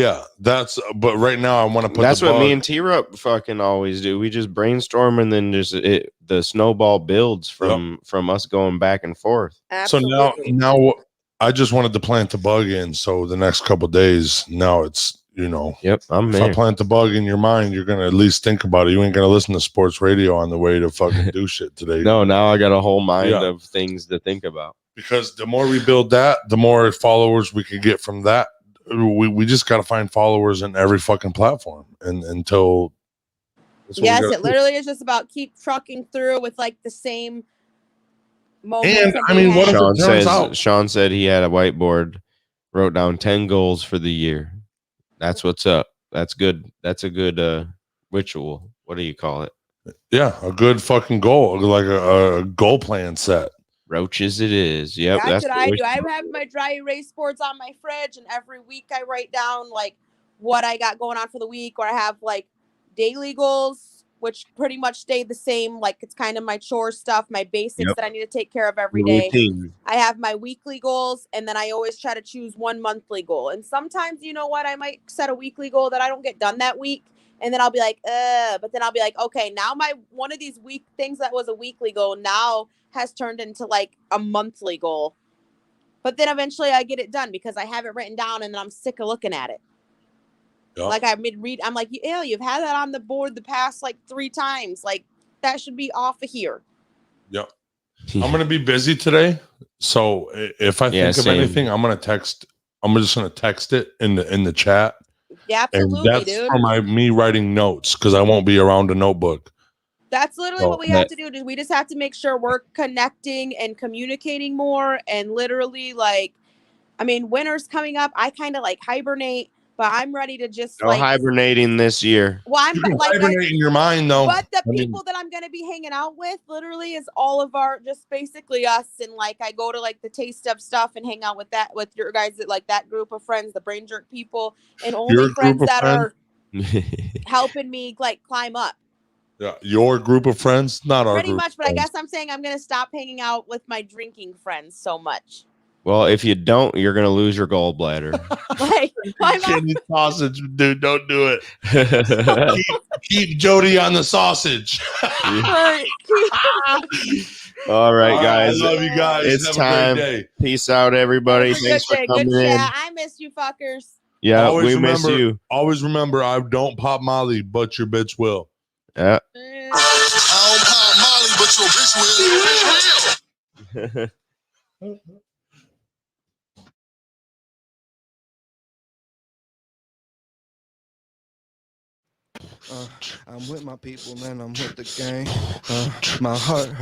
but right now I want to put that's what me and T-Rup fucking always do. We just brainstorm and then just the snowball builds from us going back and forth. Absolutely. So now I just wanted to plant the bug in. So the next couple of days, now it's, you know, if I plant the bug in your mind, you're going to at least think about it. You ain't going to listen to sports radio on the way to fucking do shit today. No, now I got a whole mind of things to think about. Because the more we build that, the more followers we can get from that. We just got to find followers in every fucking platform and until it literally is just about keep trucking through with like the same moments. And I mean, what Sean says, Sean said he had a whiteboard, wrote down 10 goals for the year. That's what's up. That's good. That's a good ritual. What do you call it? Yeah, a good fucking goal, like a goal plan set. Roaches it is. Yep. That's what I do. I have my dry erase boards on my fridge, and every week I write down like what I got going on for the week, or I have like daily goals, which pretty much stay the same. Like it's kind of my chore stuff, my basics that I need to take care of every day. I have my weekly goals, and then I always try to choose one monthly goal. And sometimes, you know what, I might set a weekly goal that I don't get done that week. And then I'll be like, but then I'll be like, okay, now one of these week things that was a weekly goal now has turned into like a monthly goal. But then eventually I get it done because I have it written down and then I'm sick of looking at it. Yep. Like I'm like, you've had that on the board the past like 3 times. Like that should be off of here. Yep. I'm going to be busy today. So if I think of anything, I'm just going to text it in the chat. Yeah, absolutely, and that's dude. For me writing notes because I won't be around a notebook. That's literally what we have to do. We just have to make sure we're connecting and communicating more. And literally, like, I mean, winter's coming up. I kind of like hibernate, but I'm ready to just hibernating this year. Well, I'm like hibernating in your mind though. But the people that I'm gonna be hanging out with, literally, is all of our just basically us. And like, I go to like the taste of stuff and hang out with your guys, like that group of friends, the brain jerk people, and only friends that are helping me like climb up. Yeah, your group of friends, not our pretty group much. But I guess I'm saying I'm gonna stop hanging out with my drinking friends so much. Well, if you don't, you're gonna lose your gallbladder. Like, kidney sausage, dude, don't do it. keep Jody on the sausage. All right, guys. I love you guys. It's Have time. a great day. Peace out, everybody. Thanks for Good coming in. chat. I miss you fuckers. Yeah, Always we miss remember, you. Always remember, I don't pop Molly, but your bitch will. Yeah. I don't pop Molly, but your bitch will. I'm with my people, man. I'm with the gang. My heart hurts.